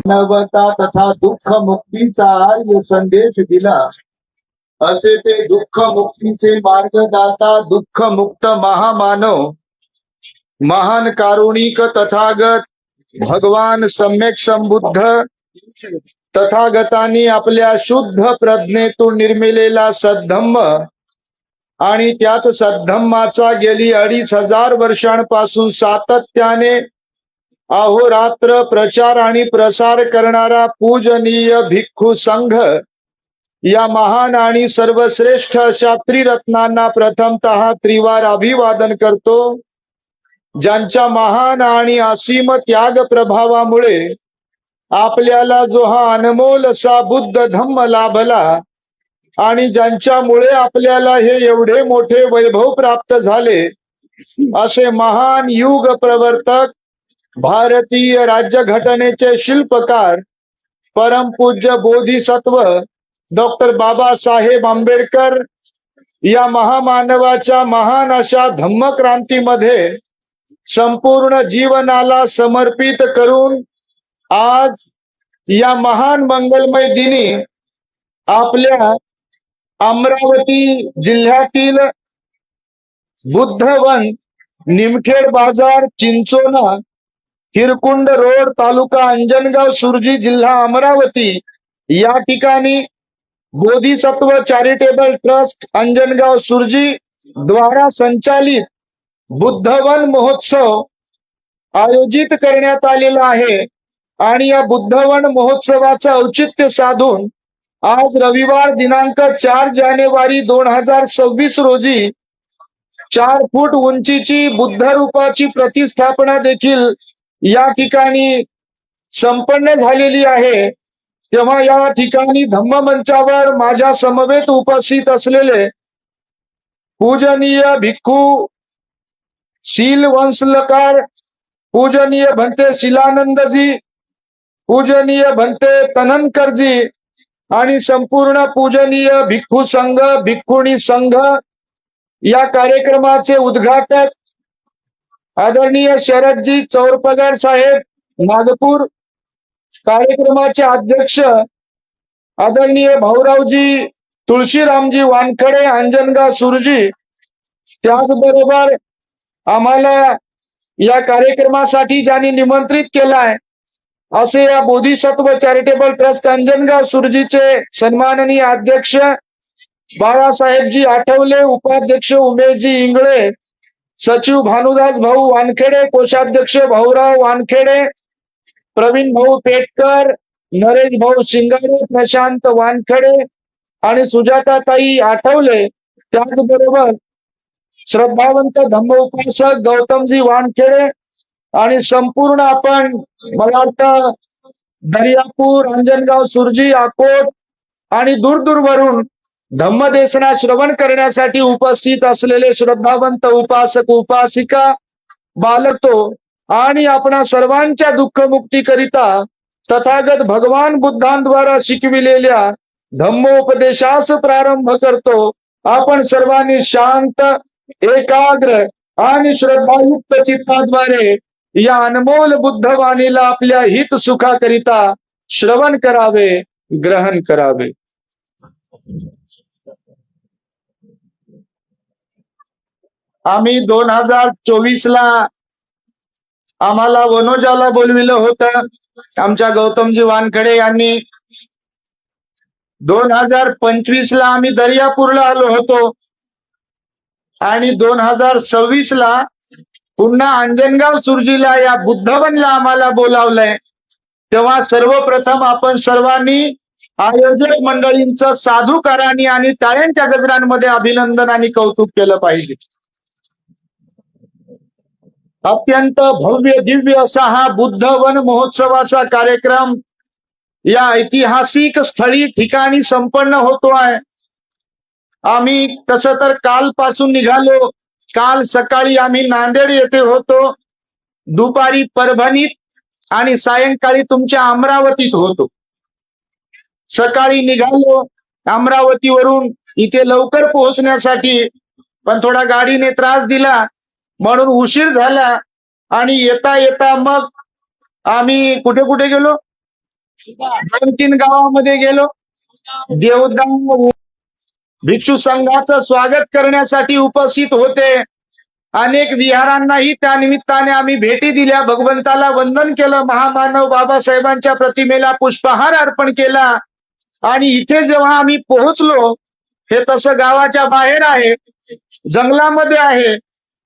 मानवता तथा दुःख मुक्तीचा आर्य संदेश दिला, असे ते दुःख मुक्तीचे मार्गदाता दुःख मुक्त महामानव महान कारुणिक तथागत भगवान सम्यक संबुद्ध तथागतांनी आपल्या शुद्ध प्रज्ञेतून निर्मिलेला सद्धम्म आणि त्याच सद्धम्माचा गेली 2500 वर्षांपासून सातत्याने अहोरात्र प्रचार आणि प्रसार करणारा पूजनीय भिक्खू संघ या महान आणि सर्वश्रेष्ठ अशा त्रिरत्नांना प्रथमतः त्रिवार अभिवादन करतो, ज्यांच्या महान आणि असीम त्याग प्रभावामुळे आपल्याला जो हा अनमोल असा बुद्ध धम्म लाभला आणि ज्यांच्यामुळे आपल्याला हे एवढे मोठे वैभव प्राप्त झाले, असे महान युग प्रवर्तक भारतीय राज्यघटनेचे शिल्पकार परमपूज्य बोधिसत्व डॉक्टर बाबासाहेब आंबेडकर या महामानवाच्या महान अशा धम्मक्रांतीमध्ये संपूर्ण जीवनाला समर्पित करून आज या महान मंगलमय दिनी आपल्या अमरावती जिल्ह्यातील बुद्धवन, निमखेड बाजार, चिंचोना, हिरकुंड रोड, तालुका अंजनगाव, सुरजी, जिल्हा अमरावती या ठिकाणी बोधिसत्व चॅरिटेबल ट्रस्ट अंजनगाव सुरजी द्वारा संचालित बुद्धवन महोत्सव आयोजित करण्यात आलेला आहे। आणि या बुद्धवन महोत्सवाचं औचित्य साधून आज रविवार दिनांक 4 जानेवारी 2026 रोजी 4 फूट उंचीची बुद्ध रूपाची प्रतिष्ठापना देखील या ठिकाणी संपन्न झालेली आहे। तेव्हा या ठिकाणी धम्म मंचावर माझ्या समवेत उपस्थित असलेले पूजनीय भिक्खू शील वंशलकार पूजनीय भंते शिलानंदजी, पूजनीय भंते तननकरजी आणि संपूर्ण पूजनीय भिक्खू संघ भिक्खुणी संघ या कार्यक्रमाचे उद्घाटक आदरणीय शरदजी चौरपगार साहेब नागपूर, कार्यक्रमाचे अध्यक्ष आदरणीय भाऊरावजी तुळशीरामजी वानखडे अंजनगाव सुरजी, त्याचबरोबर आम्हाला या कार्यक्रमासाठी ज्यांनी निमंत्रित केलाय असे या बोधिसत्व चॅरिटेबल ट्रस्ट अंजनगाव सुरजीचे सन्माननीय अध्यक्ष बाळासाहेबजी आठवले, उपाध्यक्ष उमेशजी इंगळे, सचिव भानुदास भाऊ वानखेडे, कोषाध्यक्ष भाऊराव वानखेडे, प्रवीण भाऊ पेटकर, नरेश भाऊ शिंगाडे, प्रशांत वानखेडे आणि सुजाताताई आठवले, त्याचबरोबर श्रद्धावंत धम्म उपासक गौतमजी वानखेडे आणि संपूर्ण आपण मला वाटतं दर्यापूर, अंजनगाव, सुरजी, अकोट आणि दूरवरून धम्मदेशना श्रवण करण्यासाठी उपस्थित असलेले श्रद्धावंत उपासक उपासिका बालतो आणि आपणा सर्वांच्या दुःखमुक्तीकरिता तथागत भगवान बुद्धांद्वारा शिकविलेल्या धम्मोपदेशास प्रारंभ करतो। आपण सर्वांनी शांत, एकाग्र आणि श्रद्धायुक्त चित्ताद्वारे या अनमोल बुद्धवाणीला आपल्या हित सुखाकरिता श्रवण करावे, ग्रहण करावे। आम्ही 2024 ला आम्हाला वनोजाला बोलविलं होतं आमच्या गौतमजी वानखडे यांनी। 2025 ला आम्ही दर्यापूरला आलो होतो आणि 2026 ला पुन्हा अंजनगाव सुरजीला या बुद्धवनला आम्हाला बोलावलंय। तेव्हा सर्वप्रथम आपण सर्वांनी आयोजक मंडळींचं साधुकारांनी आणि टाळ्यांच्या गजरांमध्ये अभिनंदन आणि कौतुक केलं पाहिजे। अत्यंत भव्य दिव्य असा हा बुद्धवन महोत्सवाचा कार्यक्रम या ऐतिहासिक स्थळी ठिकाणी संपन्न होतो आहे। आम्ही तसं तर कालपासून निघालो, काल सकाळी आम्ही नांदेड येथे होतो, दुपारी परभणीत आणि सायंकाळी तुमच्या अमरावतीत होतो। सकाळी निघालो अमरावतीवरून इथे लवकर पोहोचण्यासाठी, पण थोडा गाडीने त्रास दिला म्हणून उशीर झाला आणि येता येता मग आम्ही कुठे कुठे गेलो, 2-3 गावामध्ये गेलो. देवदान भिक्षू संघाचं स्वागत करण्यासाठी उपस्थित होते. अनेक विहारांनाही त्या निमित्ताने आम्ही भेटी दिल्या. भगवंताला वंदन केलं. महामानव बाबासाहेबांच्या प्रतिमेला पुष्पहार अर्पण केला. आणि इथे जेव्हा आम्ही पोहोचलो, हे तसं गावाच्या बाहेर आहे, जंगलामध्ये आहे,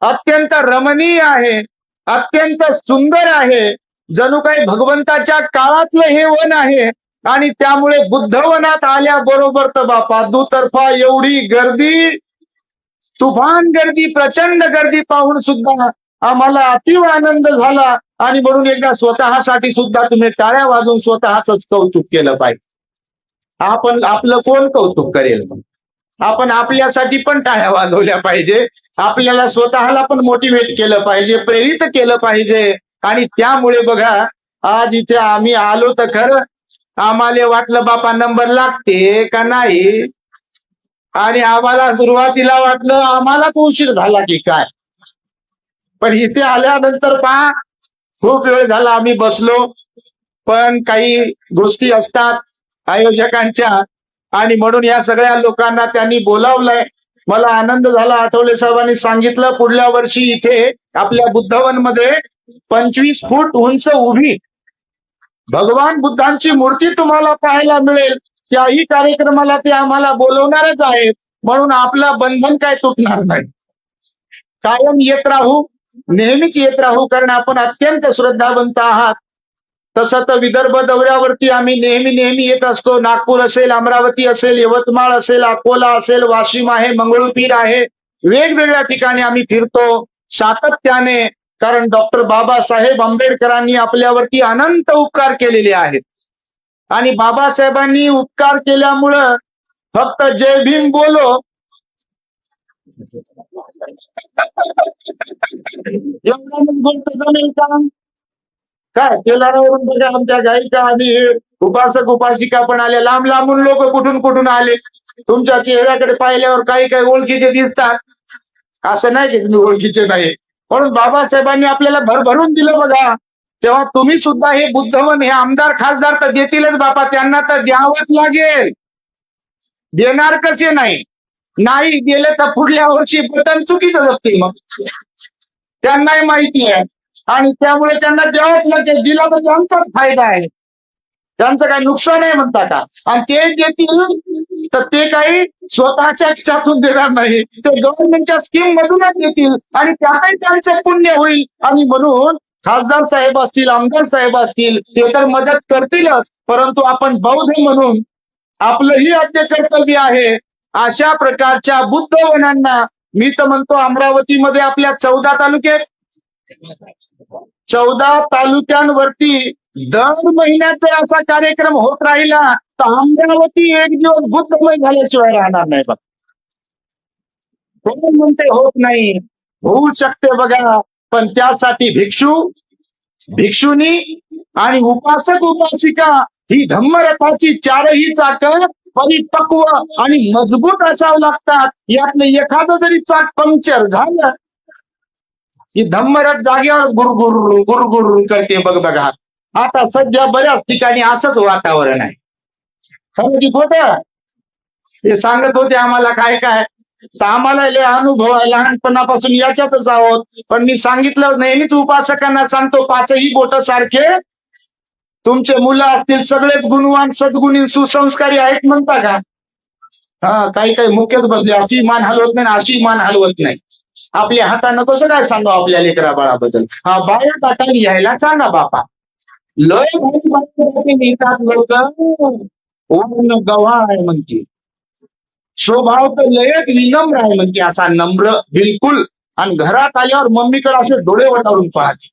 अत्यंत रमणीय आहे, अत्यंत सुंदर आहे. जणू काही भगवंताच्या काळातलं हे वन आहे. आणि त्यामुळे बुद्धवनात आल्याबरोबर तर बापा दुतर्फा एवढी गर्दी, तुफान गर्दी, प्रचंड गर्दी पाहून सुद्धा आम्हाला अतीव आनंद झाला. आणि म्हणून एकदा स्वतःसाठी सुद्धा तुम्ही टाळ्या वाजवून स्वतःच कौतुक केलं पाहिजे. आपण आपलं कोण कौतुक करेल? आपण आपल्यासाठी पण टाळ्या वाजवल्या पाहिजे. आपल्याला स्वतःला पण मोटिवेट केलं पाहिजे, प्रेरित केलं पाहिजे. आणि त्यामुळे बघा, आज इथे आम्ही आलो तर खरं आम्हाला वाटलं बापा नंबर लागते का नाही. आणि आम्हाला सुरुवातीला वाटलं आम्हालाच उशीर झाला की काय. पण इथे आल्यानंतर पहा, खूप वेळ झाला आम्ही बसलो. पण काही गोष्टी असतात आयोजकांच्या, आणि म्हणून या सगळ्या लोकांना त्यांनी बोलावलंय. मला आनंद झाला. आठवले साहेबांनी सांगितलं पुढल्या वर्षी इथे आपल्या बुद्धवन मध्ये 25 फूट उंच उभी भगवान बुद्धांची मूर्ती तुम्हाला पाहायला मिळेल. त्याही कार्यक्रमाला ते आम्हाला बोलवणारच आहेत. म्हणून आपला बंधन काय तुटणार नाही. कायम येत राहू, नेहमीच येत राहू, कारण आपण अत्यंत श्रद्धावंत आहात. तसं तर विदर्भ दौऱ्यावरती आम्ही नेहमी येत असतो. नागपूर असेल, अमरावती असेल, यवतमाळ असेल, अकोला असेल, वाशिम आहे, मंगळूरपीर आहे, वेगवेगळ्या ठिकाणी आम्ही फिरतो सातत्याने. कारण डॉक्टर बाबासाहेब आंबेडकरांनी आपल्यावरती अनंत उपकार केलेले आहेत. आणि बाबासाहेबांनी उपकार केल्यामुळं फक्त जय भीम बोलो एवढ्यानेच बोलतो जमेल का? काय तेलारावरून बघा आमच्या गायिका आणि उपासक उपासिका पण आले. लांब लांबून लोक कुठून आले. तुमच्या चेहऱ्याकडे पाहिल्यावर काही ओळखीचे दिसतात, असं नाही की तुम्ही ओळखीचे नाही. म्हणून बाबासाहेबांनी आपल्याला भरभरून दिलं बघा. तेव्हा तुम्ही सुद्धा हे बुद्धवन, हे आमदार खासदार तर देतीलच बापा, त्यांना तर द्यावंच लागेल. देणार कसे नाही दिले तर पुढल्या वर्षी बटन चुकीचं जपतील. मग त्यांनाही माहिती आहे. आणि त्यामुळे त्यांना द्यावंच लागेल. दिला तर त्यांचाच फायदा आहे, त्यांचं काही नुकसान आहे म्हणता का? आणि ते देतील तर ते काही स्वतःच्या खिशातून देणार नाही, ते गव्हर्नमेंटच्या स्कीम मधूनच देतील. आणि त्यातही त्यांचं पुण्य होईल. आणि म्हणून खासदार साहेब असतील, आमदार साहेब असतील, ते तर मदत करतीलच. परंतु आपण बौद्ध म्हणून आपलंही आद्य कर्तव्य आहे अशा प्रकारच्या बुद्धवनांना. मी तर म्हणतो अमरावतीमध्ये आपल्या 14 तालुक्यांवरती दर महिन्यात जर असा कार्यक्रम होत राहिला तर अमरावती एक दिवस बुद्धमय झाल्याशिवाय राहणार नाही. बघ कोण म्हणते होत नाही, होऊ शकते बघा. पण त्यासाठी भिक्षुनी आणि उपासक उपासिका ही धम्मरथाची चारही चाकं परिपक्व आणि मजबूत असावं लागतात. यातलं एखादं जरी चाक पंक्चर झालं ही धम्मरथ जागेवर गुरगुर करते. बघा आता सध्या बऱ्याच ठिकाणी असंच वातावरण आहे. खरं की खोटं? ते सांगत होते आम्हाला काय तर आम्हाला लय अनुभव आहे, लहानपणापासून याच्यातच आहोत. पण मी सांगितलं, नेहमीच उपासकांना सांगतो, 5ही बोट सारखे तुमचे मुलं असतील सगळेच गुणवान, सद्गुणी, सुसंस्कारी आहेत म्हणता का? काही मुख्यच बसले, अशी मान हलवत नाही, अशी मान हलवत नाही. आपल्या हातानं कसं काय सांगा आपल्या लेकरा बाळाबद्दल? बायोडाटा लिहायला सांगा बापा. लय भारी लिहितात लोक. गवा आहे म्हणते, स्वभाव तर लयच विनम्र आहे म्हणते, असा नम्र बिलकुल. आणि घरात आल्यावर मम्मीकडे असे डोळे वटारून पाहते.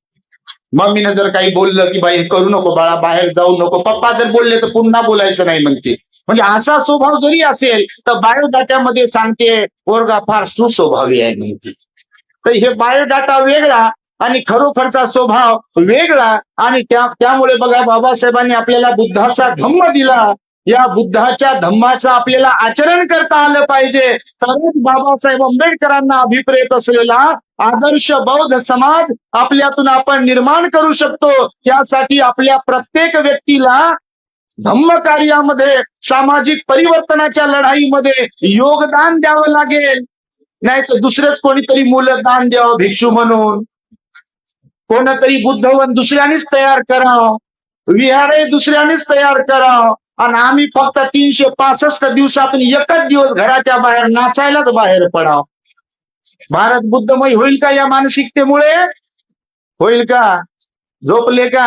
मम्मीने जर काही बोललं की बाई करू नको बाळा, बाहेर जाऊ नको, पप्पा जर बोलले तर पुन्हा बोलायचं नाही म्हणते. म्हणजे असा स्वभाव जरी असेल तर बायोडाटामध्ये सांगते पोरगा फार सुस्वभावी आहे म्हणते. तर हे बायोडाटा वेगळा आणि खरोखरचा स्वभाव वेगळा. आणि त्यामुळे बघा बाबासाहेबांनी आपल्याला बुद्धाचा धम्म दिला. या बुद्धाच्या धम्माचं आपल्याला आचरण करता आलं पाहिजे, तरच बाबासाहेब आंबेडकरांना अभिप्रेत असलेला आदर्श बौद्ध समाज आपल्यातून आपण निर्माण करू शकतो. त्यासाठी आपल्या प्रत्येक व्यक्तीला धम्म कार्यामध्ये, सामाजिक परिवर्तनाच्या लढाईमध्ये योगदान द्यावं लागेल. नाही तर दुसरेच कोणीतरी मुलं दान द्यावं भिक्षू म्हणून, कोणतरी बुद्धवन दुसऱ्यानेच तयार करावं, विहारे दुसऱ्यानेच तयार करावं, आणि आम्ही फक्त 365 दिवसातून एकच दिवस घराच्या बाहेर नाचायलाच बाहेर पडावं. भारत बुद्धमय होईल का या मानसिकतेमुळे? होईल का? झोपले का?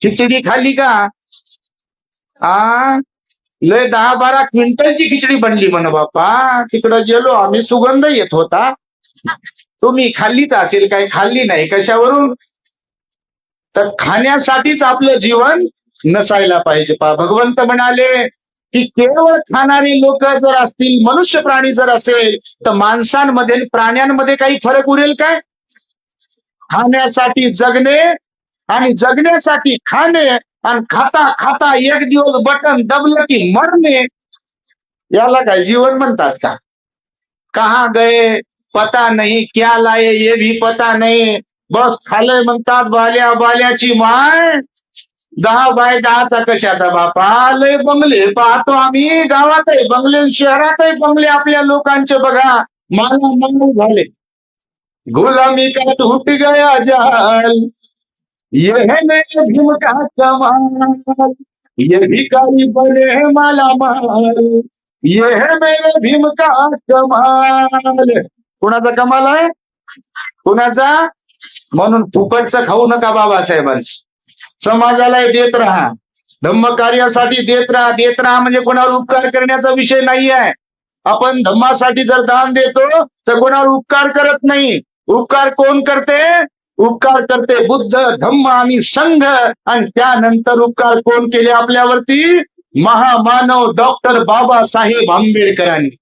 खिचडी खाल्ली का? लय 10-12 क्विंटलची खिचडी बनली म्हण बापा. तिकडं गेलो आम्ही, सुगंध येत होता. तुम्ही खाल्लीच असेल, काही खाल्ली नाही कशावरून? तर खाण्यासाठीच आपलं जीवन नसायला पाहिजे. भगवंत म्हणाले की केवळ खाणारे लोक जर असतील, मनुष्य प्राणी जर असेल, तर माणसांमध्ये आणि प्राण्यांमध्ये काही फरक उरेल काय? खाण्यासाठी जगणे आणि जगण्यासाठी खाणे, आणि खाता खाता एक दिवस बटन दबलं की मरणे, याला काय जीवन म्हणतात का? कहा गए पता नहीं, क्या लाए ये भी पता नहीं, बस खालय म्हणतात बाल्या बाल्याची माय. 10x10चा कशाचा बापा? लय बंगले पाहतो आम्ही, गावातही बंगले, शहरातही बंगले आपल्या लोकांचे बघा. माला माल झाले. गुलामी का टूट गया जाल, ये है मेरे भीम का कमाल, ये भिखारी बने हैं माला माल, ये है मेरे भीम का कमाल. कुणाचा कमाल आहे? कुणाचा? म्हणून फुकटचं खाऊ नका बाबासाहेबांची. समाजाला देत राहा, धम्म कार्यासाठी देत राहा म्हणजे कोणावर उपकार करण्याचा विषय नाही आहे. आपण धम्मासाठी जर दान देतो तर कोणावर उपकार करत नाही. उपकार कोण करते? उपकार करते बुद्ध, धम्म आणि संघ. आणि त्यानंतर उपकार कोण केले आपल्यावरती? महामानव डॉक्टर बाबासाहेब आंबेडकरांनी.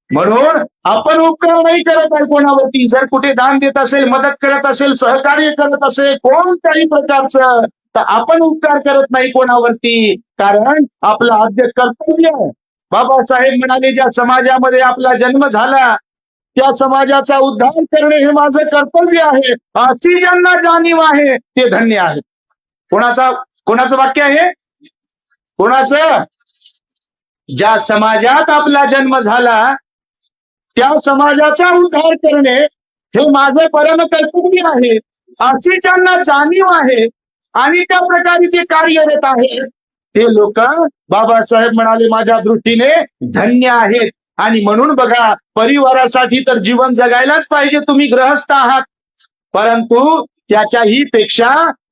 म्हणून आपण उपकार नाही करत आहे कोणावरती. जर कुठे दान देत असेल, मदत करत असेल, सहकार्य करत असेल कोणत्याही प्रकारचं, तर आपण उपकार करत नाही कोणावरती. कारण आपलं आद्य कर्तव्य आहे. बाबासाहेब म्हणाले ज्या समाजामध्ये आपला जन्म झाला त्या समाजाचा उद्धार करणे हे माझं कर्तव्य आहे. अशी ज्यांना जाणीव आहे ते धन्य आहेत. कोणाचं वाक्य आहे? कोणाचं? ज्या समाजात आपला जन्म झाला त्या समाजाचा उद्धार करणे हे माझे परम कर्तव्य आहे. अशी ज्यांना जाणीव आहे आणि त्या प्रकारे ते कार्यरत आहेत ते लोक बाबासाहेब म्हणाले माझ्या दृष्टीने धन्य आहेत. आणि म्हणून बघा, परिवारासाठी तर जीवन जगायलाच पाहिजे. तुम्ही गृहस्थ आहात, परंतु त्याच्याही पेक्षा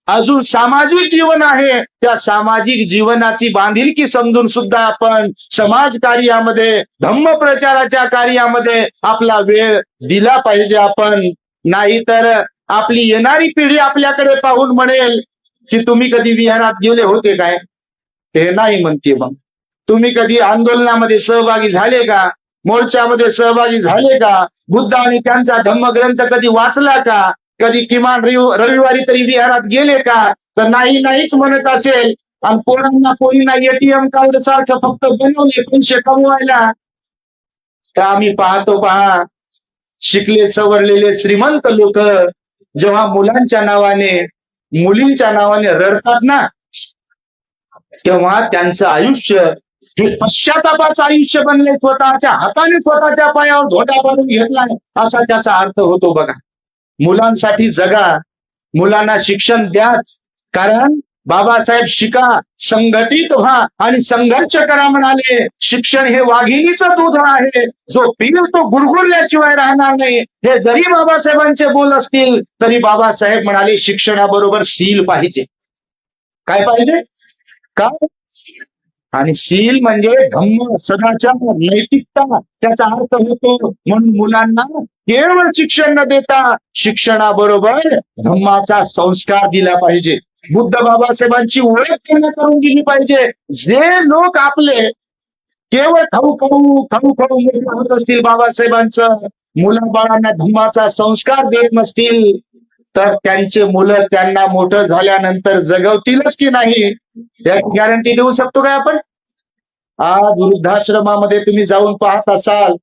अजून सामाजिक जीवन आहे. त्या सामाजिक जीवनाची बांधिलकी समजून सुद्धा आपण समाज कार्यामध्ये, धम्म प्रचाराच्या कार्यामध्ये आपला वेळ दिला पाहिजे आपण. नाहीतर आपली येणारी पिढी आपल्याकडे पाहून म्हणेल की तुम्ही कधी विहारात गेले होते काय? ते नाही म्हणते. मग तुम्ही कधी आंदोलनामध्ये सहभागी झाले का? मोर्चामध्ये सहभागी झाले का? बुद्ध आणि त्यांचा धम्मग्रंथ कधी वाचला का? कधी किमान रविवारी तरी विहारात गेले का? तर नाहीच म्हणत असेल. आणि पोरींना एटीएम कार्ड सारखं फक्त बनवले पैसे कमवायला. तर आम्ही पाहतो, पहा, शिकले सवरलेले श्रीमंत लोक जेव्हा मुलांच्या नावाने, मुलींच्या नावाने रडतात ना, तेव्हा त्यांचं आयुष्य हे पश्चातापाचं आयुष्य बनले. स्वतःच्या हाताने स्वतःच्या पायावर धोटा बांधून घेतलाय असा त्याचा अर्थ होतो. बघा, मुलांसाठी जगा, मुलांना शिक्षण द्याच. कारण बाबासाहेब शिका, संघटित व्हा आणि संघर्ष करा म्हणाले. शिक्षण हे वाघिणीचं दूध आहे, जो पिल तो गुरगुरल्याशिवाय राहणार नाही. हे जरी बाबासाहेबांचे बोल असतील तरी बाबासाहेब म्हणाले शिक्षणाबरोबर शील पाहिजे. काय पाहिजे? काय? आणि शील म्हणजे धम्म, सदाचार, नैतिकता त्याचा अर्थ होतो. म्हणून मुलांना केवळ शिक्षण न देता शिक्षणाबरोबर धम्माचा संस्कार दिला पाहिजे. बुद्ध बाबासाहेबांची ओळख त्यांना करून दिली पाहिजे. जे लोक आपले केवळ खाऊ मोठे होत असतील, बाबासाहेबांचं मुलाबाळांना धम्माचा संस्कार देत नसतील, तर त्यांचे मुलं त्यांना मोठं झाल्यानंतर जगवतीलच की नाही याची गॅरंटी देऊ शकतो काय आपण? आज वृद्धाश्रमामध्ये तुम्ही जाऊन पाहत असाल,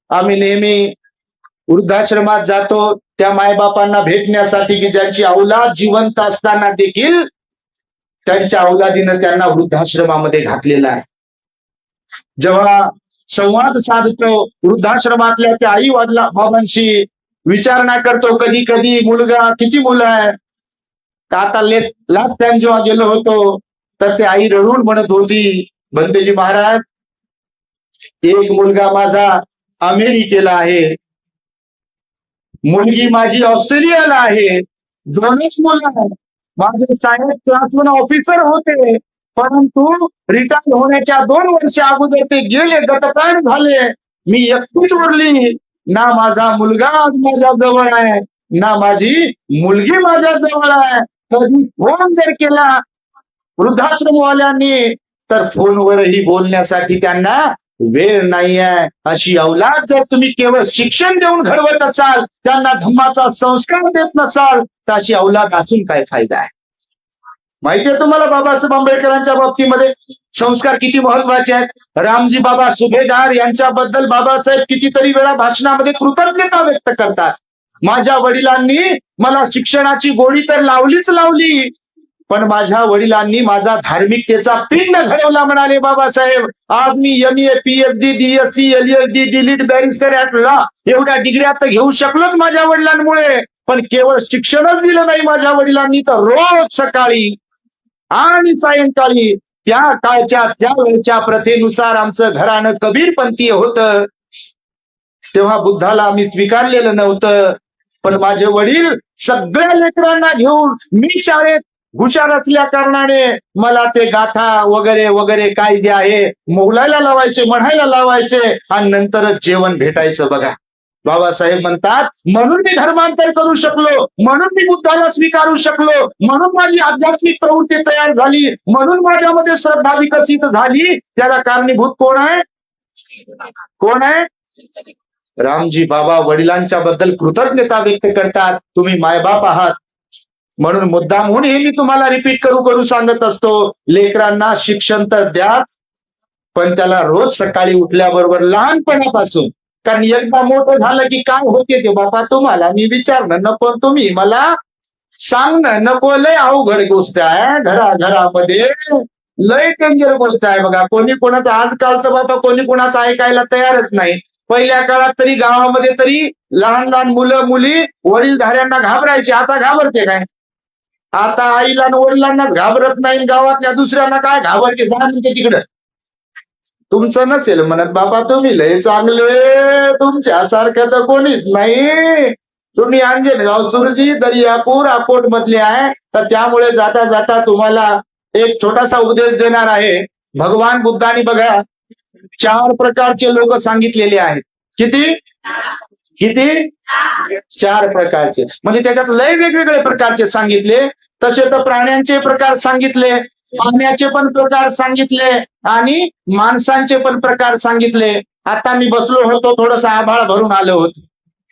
आम्ही नेहमी वृद्धाश्रमात जातो त्या मायबापांना भेटण्यासाठी की ज्यांची औलाद जिवंत असताना देखील त्यांच्या अवलादीनं त्यांना वृद्धाश्रमामध्ये घातलेला आहे. जेव्हा संवाद साधतो वृद्धाश्रमातल्या त्या आई वडिला बाबांशी, विचारणा करतो कधी कधी मुलगा किती मुलं आहे. तर आता लास्ट टाइम जेव्हा गेलो होतो तर ते आई रडून म्हणत होती, बंदेजी महाराज, एक मुलगा माझा अमेरिकेला आहे, मुलगी माझी ऑस्ट्रेलियाला आहे, दोनच मुलं आहेत. माझे साहेब क्लास 1 ऑफिसर होते, परंतु रिटायर होण्याच्या 2 वर्ष अगोदर ते गेले, गतप्राण झाले. मी एकटीच उरली. ना माझा मुलगा आज माझ्या जवळ आहे, ना माझी मुलगी माझ्या जवळ आहे. कधी फोन जर केला वृद्धाश्रमवाल्यांनी तर फोनवरही बोलण्यासाठी त्यांना वेळ नाहीये. अशी औलाद जर तुम्ही केवळ शिक्षण देऊन घडवत असाल, त्यांना धम्माचा संस्कार देत नसाल, तर अशी औलाद असून काय फायदा आहे. माहितीये तुम्हाला बाबासाहेब आंबेडकरांच्या बाबतीमध्ये संस्कार किती महत्वाचे आहेत. रामजी बाबा सुभेदार यांच्याबद्दल बाबासाहेब कितीतरी वेळा भाषणामध्ये कृतज्ञता व्यक्त करतात. माझ्या वडिलांनी मला शिक्षणाची गोडी तर लावलीच लावली, पण माझ्या वडिलांनी माझा धार्मिकतेचा पिंड घडवला म्हणाले बाबासाहेब. आज मी MA, PhD, DSc, LLD, DLiT, barrister at law एवढ्या डिग्र्या तर घेऊ शकलोच माझ्या वडिलांमुळे, पण केवळ शिक्षणच दिलं नाही माझ्या वडिलांनी, तर रोज सकाळी आणि सायंकाळी त्या काळच्या त्या वेळच्या प्रथेनुसार आमचं घराणं कबीरपंथीय होतं. तेव्हा बुद्धाला आम्ही स्वीकारलेलं नव्हतं, पण माझे वडील सगळ्या लेकरांना घेऊन, मी शाळेत हुशार असल्या कारणाने मला ते गाथा वगैरे वगैरे काय जे आहे बोलायला लावायचे, म्हणायला लावायचे, आणि नंतरच जेवण भेटायचं. बघा बाबासाहेब म्हणतात, म्हणून मी धर्मांतर करू शकलो, म्हणून मी बुद्धाला स्वीकारू शकलो, म्हणून माझी आध्यात्मिक प्रवृत्ती तयार झाली, म्हणून माझ्यामध्ये श्रद्धा विकसित झाली. त्याला कारणीभूत कोण आहे? कोण आहे? रामजी बाबा वडिलांच्या बद्दल कृतज्ञता व्यक्त करतात. तुम्ही मायबाप आहात. म्हणून मुद्दामहून हे मी तुम्हाला रिपीट करू सांगत असतो, लेकरांना शिक्षण तर द्याच, पण त्याला रोज सकाळी उठल्याबरोबर लहानपणापासून, कारण एकदा मोठं झालं की काय होते ते बापा तुम्हाला मी विचारणं नको, तुम्ही मला सांगणं नको. लय अवघड गोष्ट आहे. घरामध्ये लय डेंजर गोष्ट आहे. बघा कोणी कोणाचं, आजकाल तर बाबा कोणी कोणाचं ऐकायला तयारच नाही. पहिल्या काळात तरी गावामध्ये तरी लहान लहान मुलं मुली वडीलधाऱ्यांना घाबरायचे. आता घाबरते काय? आता आईला आणि वडिलांनाच घाबरत नाही, गावातल्या दुसऱ्यांना काय घाबरते? जा म्हणते तिकडं. तुमचं नसेल म्हणत बाबा तुम्ही लय चांगले, तुमच्यासारखं तर कोणीच नाही. तुम्ही अंजनगाव, सुरजी, दर्यापूर, अकोट मधले आहे, तर त्यामुळे जाता जाता तुम्हाला एक छोटासा उपदेश देणार आहे. भगवान बुद्धांनी बघा 4 प्रकारचे लोक सांगितलेले आहेत. किती? 4 प्रकारचे. म्हणजे त्याच्यात लय वेगवेगळे प्रकारचे सांगितले. तसे तर प्राण्यांचे प्रकार सांगितले, पाण्याचे पण प्रकार सांगितले, आणि माणसांचे पण प्रकार सांगितले. आता मी बसलो होतो, थोडस आभाळ भरून आलं होत,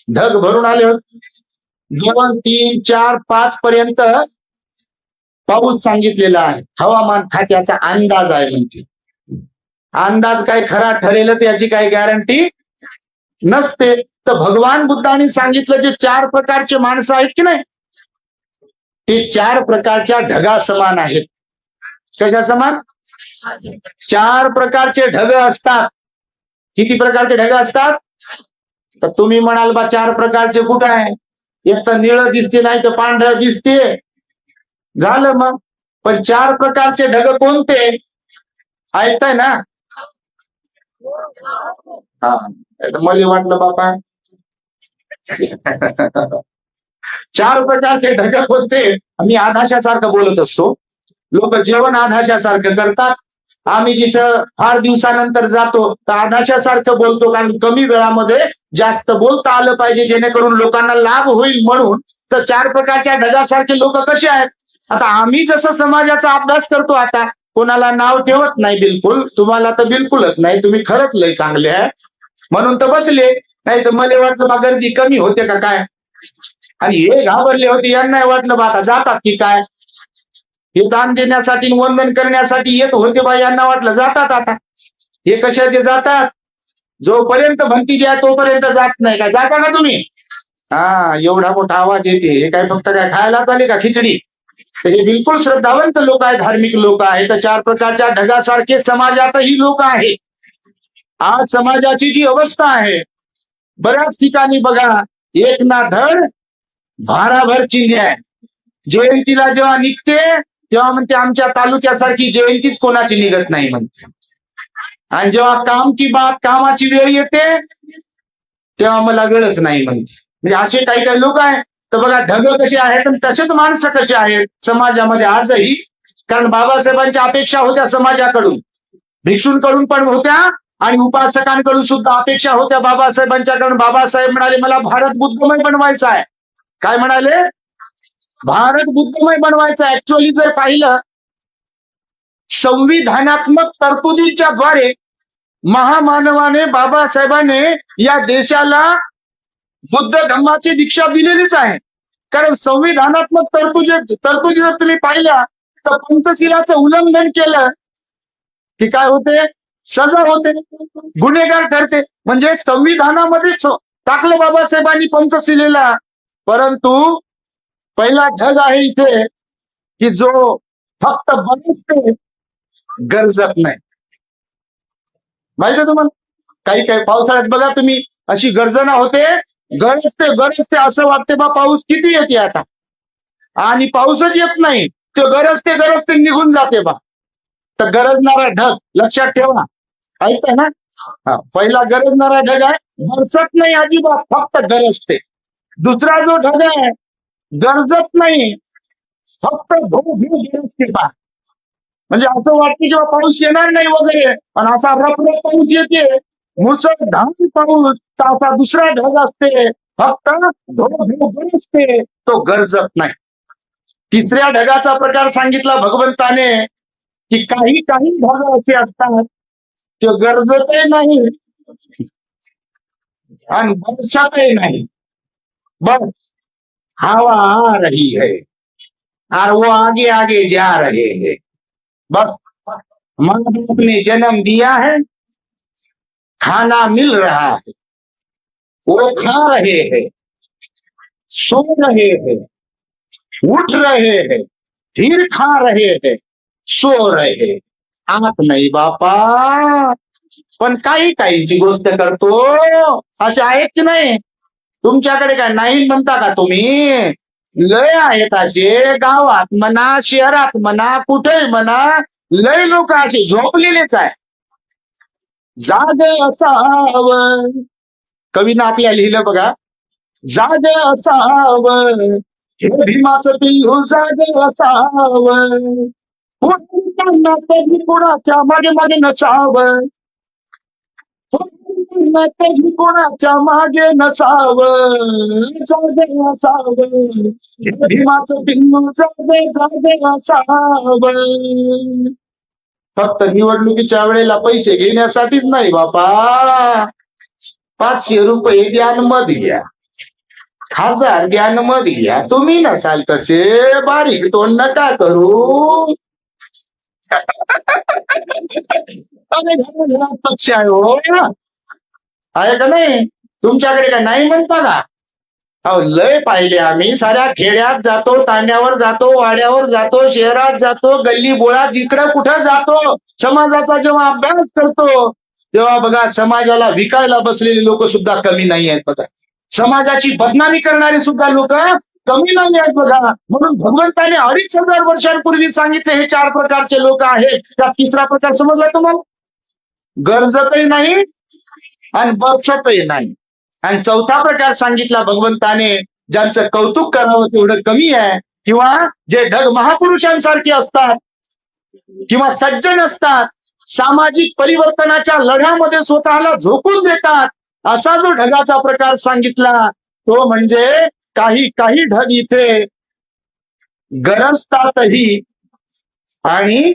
ढग भरून आले होते. 2, 3, 4, 5 पर्यंत पाऊस सांगितलेला आहे. हवामान खात्याचा अंदाज आहे. म्हणजे अंदाज काय खरा ठरेल त्याची काही गॅरंटी नसते. तर भगवान बुद्धांनी सांगितलं जे 4 प्रकारचे माणसं आहेत की नाही, ते 4 प्रकारच्या ढगा समान आहेत. कशा समान? 4 प्रकारचे ढग असतात. किती प्रकारचे ढग असतात? तर तुम्ही म्हणाल बा 4 प्रकारचे कुठं आहे? एक तर निळं दिसते, नाही तर पांढरं दिसते, झालं मग. पण 4 प्रकारचे ढग कोणते? ऐकताय ना? हा, मला वाटलं बापा 4 प्रकारचे ढग कोणते? मी आधाशासारखं बोलत असतो. लोक जेवण आधाशासारखं करतात. आम्ही जिथं फार दिवसानंतर जातो तर आधाशासारखं बोलतो, कारण कमी वेळामध्ये जास्त बोलता आलं पाहिजे, जेणेकरून लोकांना लाभ होईल म्हणून. तर 4 प्रकारच्या ढगासारखे लोक कसे आहेत? आता आम्ही जसं समाजाचा अभ्यास करतो, आता कोणाला नाव ठेवत नाही बिलकुल, तुम्हाला तर बिलकुलच नाही, तुम्ही खरंच लय चांगले आहे म्हणून तर बसले, नाही तर मला वाटलं बा गर्दी कमी होते का काय. आणि हे घाबरले होते, यांना वाटलं बा आता जातात की काय. हे दान देण्यासाठी वंदन करण्यासाठी येत होते बा, यांना वाटलं जातात. आता हे कशाचे जातात? जोपर्यंत भंती आहे तोपर्यंत जात नाही. काय जाता का तुम्ही? हा, एवढा मोठा आवाज येते, हे काय फक्त काय खायला चाले का खिचडी? तर हे बिलकुल श्रद्धावंत लोक आहेत, धार्मिक लोक आहेत. तर चार प्रकारच्या ढगासारखे समाजातही लोक आहेत. आज समाजाची जी अवस्था आहे, बऱ्याच ठिकाणी बघा, एक ना धड भाराभर चिंध्या आहे. जयंतीला जेव्हा निघते तेव्हा म्हणते आमच्या तालुक्यासारखी जयंतीच कोणाची निघत नाही म्हणते. आणि जेव्हा काम की बात, कामाची वेळ येते तेव्हा मला वेळच नाही म्हणते. म्हणजे असे काही काही लोक आहेत. तर बघा, ढग कसे आहेत आणि तसेच माणसं कसे आहेत समाजामध्ये आजही. कारण बाबासाहेबांच्या अपेक्षा होत्या समाजाकडून, भिक्षूंकडून पण होत्या आणि उपासकांकडून सुद्धा अपेक्षा होत्या बाबासाहेबांच्याकडून. बाबासाहेब म्हणाले मला भारत बुद्धमय बनवायचा आहे. काय म्हणाले? भारत बुद्धमय बनवायचा. ऍक्च्युअली जर पाहिलं, संविधानात्मक तरतुदीच्या द्वारे महामानवाने, बाबासाहेबांने या देशाला बुद्ध धम्माची दीक्षा दिलेलीच आहे. कारण संविधानात्मक तरतुदी जर तुम्ही पाहिल्या तर पंचशिलाचं उल्लंघन केलं की काय होते? सजा होते, गुन्हेगार ठरते. म्हणजे संविधानामध्ये टाकलं बाबासाहेबांनी पंचशिलेला. परंतु पहिला ढग आहे इथे की जो फक्त बनते, गरजत नाही. माहिती आहे तुम्हाला? काही काही पावसाळ्यात बघा तुम्ही, अशी गर्जना होते, गरजते असं वाटते बा पाऊस किती येते आता, आणि पाऊसच येत नाही. ते गरजते निघून जाते बा. तर गरजणारा ढग लक्षात ठेवा. ऐकताय ना? पहिला गरजणारा ढग आहे, बरसत नाही अजिबात, फक्त गरजते. दुसरा जो ढग आहे, गरजत नाही, फक्त गरजते बा. म्हणजे असं वाटतं किंवा पाऊस येणार नाही वगैरे, आणि असा रपरप पाऊस येते, मुसळधार पाऊस. असा दुसरा ढग असते, फक्त गरजते, तो गरजत नाही. तिसऱ्या ढगाचा प्रकार सांगितला भगवंताने की काही काही ढग असे असतात ते गरजतही नाही आणि बरसतही नाही. बस हवा आ रही है और वो आगे आगे जा रहे हैं. बस माँ बाप ने जन्म दिया है, खाना मिल रहा है, वो खा रहे हैं, सो रहे हैं, उठ रहे हैं, फिर खा रहे हैं, सो रहे हैं. आप नाही बापा. पण काही काहींची गोष्ट करतो, असे आहेत की नाही? तुमच्याकडे काय नाही म्हणता का तुम्ही? लय आहेत असे, गावात म्हणा, शहरात म्हणा, कुठेही म्हणा, लय लोक असे झोपलेलेच आहे. जागे असावं, कवीनं आपल्या लिहिलं बघा, जागे असावं हे भीमाचं पिल्लू, जागे असावं, कोणाच्या मागे मागे नसावं, कोणाच्या मागे नसावं, जागे असावं हे भीमाचं पिल्लू, जागे जागे असावं. फक्त निवडणुकीच्या वेळेला पैसे घेण्यासाठीच नाही बापा. 500 रुपये द्यान मत घ्या, 1000 द्यान मत घ्या. तुम्ही नसाल तसे बारीक तोंड नका करू. पक्ष आहे हो, आहे का नाही? तुमच्याकडे का नाही म्हणता का? अहो लय पाहिले आम्ही. साऱ्या खेड्यात जातो, तांड्यावर जातो, वाड्यावर जातो, शहरात जातो, गल्ली बोळात, जिकडे कुठं जातो, समाजाचा जेव्हा अभ्यास करतो तेव्हा बघा, समाजाला विकायला बसलेले लोक सुद्धा कमी नाही आहेत बघा. समाजाची बदनामी करणारे सुद्धा लोक कमी नाही आहेत बघा. म्हणून भगवंताने 2500 वर्षांपूर्वी सांगितले हे 4 प्रकारचे लोक आहेत. त्यात तिसरा प्रकार समजला तुम्हाला? गरजतही नाही आणि बरसतही नाही. आणि चौथा प्रकार सांगितला भगवंताने, ज्यांचं कौतुक करावं तेवढं कमी आहे, किंवा जे ढग महापुरुषांसारखे असतात किंवा सज्जन असतात, सामाजिक परिवर्तनाच्या लढ्यामध्ये स्वतःला झोकून देतात, असा जो ढगाचा प्रकार सांगितला तो म्हणजे काही काही ढग इथे गरजतातही आणि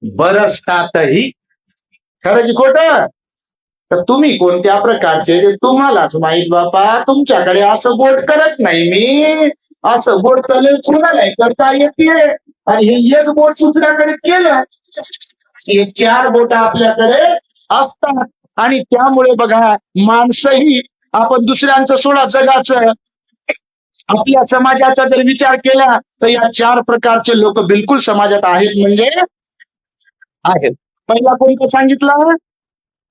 बरसतातही. खरं की खोटं? तर तुम्ही कोणत्या प्रकारचे ते तुम्हालाच माहित बापा. तुमच्याकडे असं बोट करत नाही मी. असं बोट कोणाला करता येते, आणि हे एक बोट दुसऱ्याकडे केलं, हे 4 बोट आपल्याकडे असतात. आणि त्यामुळे बघा, माणसंही आपण दुसऱ्यांचं सोडा, जगाचं आपल्या समाजाचा जर विचार केला तर या 4 प्रकारचे लोक बिलकुल समाजात आहेत म्हणजे आहेत. पहिला कोणतं सांगितलं?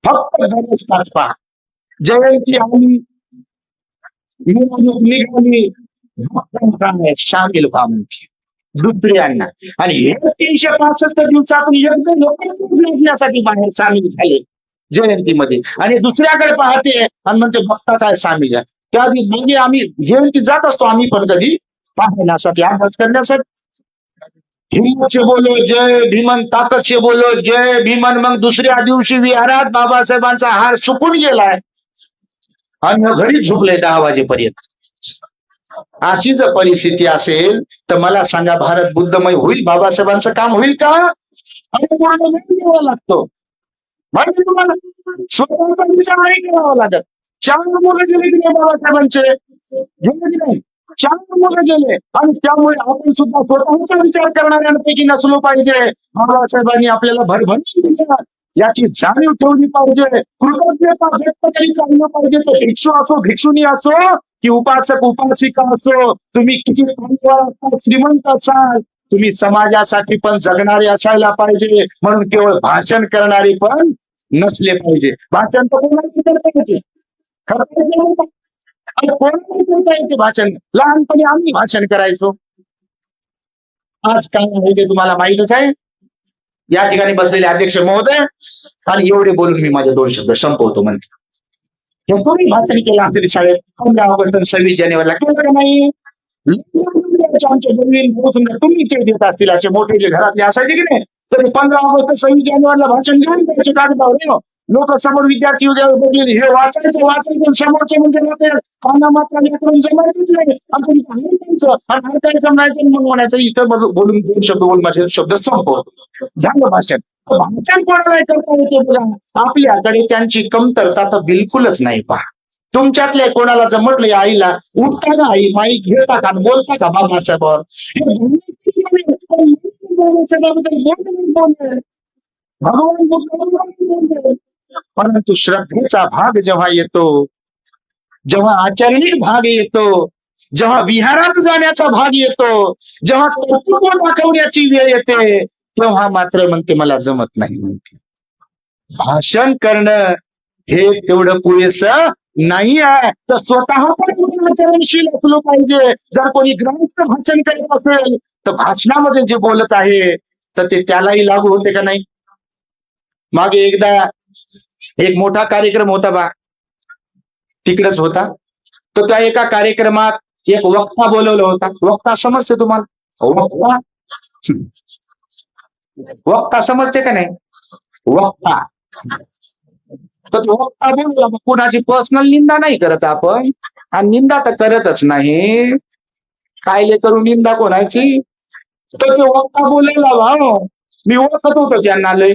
फक्त गरज पहा. जयंती आली, निवडणूक निघाली, भक्तांना सामील व्हा म्हणते दुसऱ्यांना. आणि हे 365 दिवसातून एकदा लोक लग्नासाठी बाहेर सामील झाले जयंतीमध्ये, आणि दुसऱ्याकडे पाहते आणि म्हणते भक्तात आहे सामील आहे. त्या म्हणजे आम्ही जयंती जात असतो आम्ही पण कधी पाहण्यासाठी, अभ्यास करण्यासाठी. हिम्मतचे बोलो जय भीमन, ताकदचे बोलो जय भीमन. मग दुसऱ्या दिवशी विहारात बाबासाहेबांचा हार सुकून गेलाय आणि घरीच झोपले 10 वाजेपर्यंत. अशी जर परिस्थिती असेल तर मला सांगा, भारत बुद्धमय होईल? बाबासाहेबांचं काम होईल का? आणि पूर्ण वेळ द्यावा लागतो. माहिती तुम्हाला स्वतःचा विचार नाही करावा लागत. 4 मुलं गेले की नाही बाबासाहेबांचे? गेले की नाही? 4 मुलं गेले, आणि त्यामुळे आपण सुद्धा स्वतःचा विचार करणाऱ्यांपैकी नसलो पाहिजे. बाबासाहेबांनी आपल्याला भरभरून दिलं याची जाणीव ठेवली पाहिजे. कृतज्ञता व्यक्त केली जाणलं पाहिजे. तो भिक्षू असो, भिक्षुणी असो, की उपासक उपासिका असो, तुम्ही किती श्रीमंत असाल, तुम्ही समाजासाठी पण जगणारे असायला पाहिजे. म्हणून केवळ भाषण करणारे पण नसले पाहिजे. भाषण तर कोणाला करता येते, करता येते, आणि कोणाला करता येते भाषण. लहानपणी आम्ही भाषण करायचो. आज काय आहे ते तुम्हाला माहितच आहे. या ठिकाणी बसलेले अध्यक्ष महोदय, आणि एवढे बोलून मी माझे 2 शब्द संपवतो म्हणते. हे तुम्ही भाषण केलं असेल शाळेत 15 ऑगस्ट आणि 26 जानेवारीला, केलं का नाही? आमचे वडील तुम्ही ते देत असतील, असे मोठे जे घरातले असायचे की नाही, तरी 15 ऑगस्ट 26 जानेवारीला भाषण घेऊन द्यायचे कागदावर. लोक समोर विद्यार्थी वगैरे हे वाचायचं समोरचे म्हणजे काना मात्र जमायचंच नाही, आणि ऐकायचं नाही, मग म्हणायचं इथं बोलून 2 शब्द बोलून माझे शब्द संपवतो. झालं भाषण. भाषण कोणाला करता येते बघा. आपल्याकडे त्यांची कमतरता तर बिलकुलच नाही. पहा, तुमच्यातल्या कोणाला जर म्हटलं आईला, उठता का आई माईक घेता का, बोलता का बाबासाहेबांवर? भगवान, परंतु श्रद्धेचा भाग जेव्हा येतो, जेव्हा आचरणिक भाग येतो, जेव्हा विहारात जाण्याचा भाग येतो, जेव्हा कर्तृत्व दाखवण्याची वेळ येते, तेव्हा मात्र म्हणते मला जमत नाही. म्हणते भाषण करणं हे तेवढं पुरेसं नाही आहे, तर स्वतः पण आचरणशील असलो पाहिजे. जर कोणी ग्रंथ भाषण करत असेल तर भाषणामध्ये जे बोलत आहे तर ते त्यालाही लागू होते का नाही? मागे एकदा एक मोठा कार्यक्रम होता बा, तिकडेच होता. तर त्या एका कार्यक्रमात एक वक्ता बोलवला होता. वक्ता समजते तुम्हाला? वक्ता, वक्ता समजते का नाही? वक्ता. तर वक्ता बोलला, कुणाची पर्सनल निंदा नाही करत आपण, आणि निंदा तर करतच नाही, कायले करू निंदा कोणाची. तर ते वक्ता बोलायला भाव मी ओळखत होतो त्यांना लय,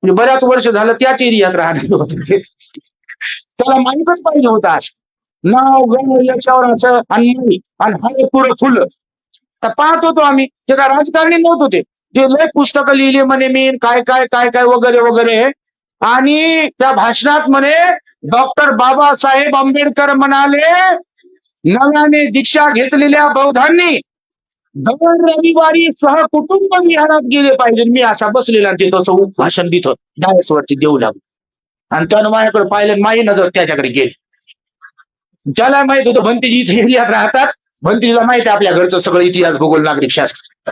म्हणजे बऱ्याच वर्ष झालं त्याच एरियात राहणार होते. त्याला माहितच पाहिजे होता नाव गाव याच्यावर असं, आणि हरे पुढे फुल. तर पाहत होतो आम्ही, ते काय राजकारणी नव्हत होते, ते लय पुस्तकं लिहिली म्हणे मी, काय काय काय काय वगैरे वगैरे. आणि त्या भाषणात म्हणे डॉक्टर बाबासाहेब आंबेडकर म्हणाले, नव्याने दीक्षा घेतलेल्या बौद्धांनी दर रविवारी सहकुटुंब विहारात गेले पाहिजे. मी असा बसलेला तिथं भाषण देतो डायसवरती देऊ लागलो, आणि त्यानं माझ्याकडे पाहिलं, माझी नजर त्याच्याकडे गेली. त्याला माहित होतं भंतीजी इथे एरियात राहतात, भंतीजीला माहिती आहे आपल्या घरचं सगळं इतिहास भूगोल नागरिक शास्त्र.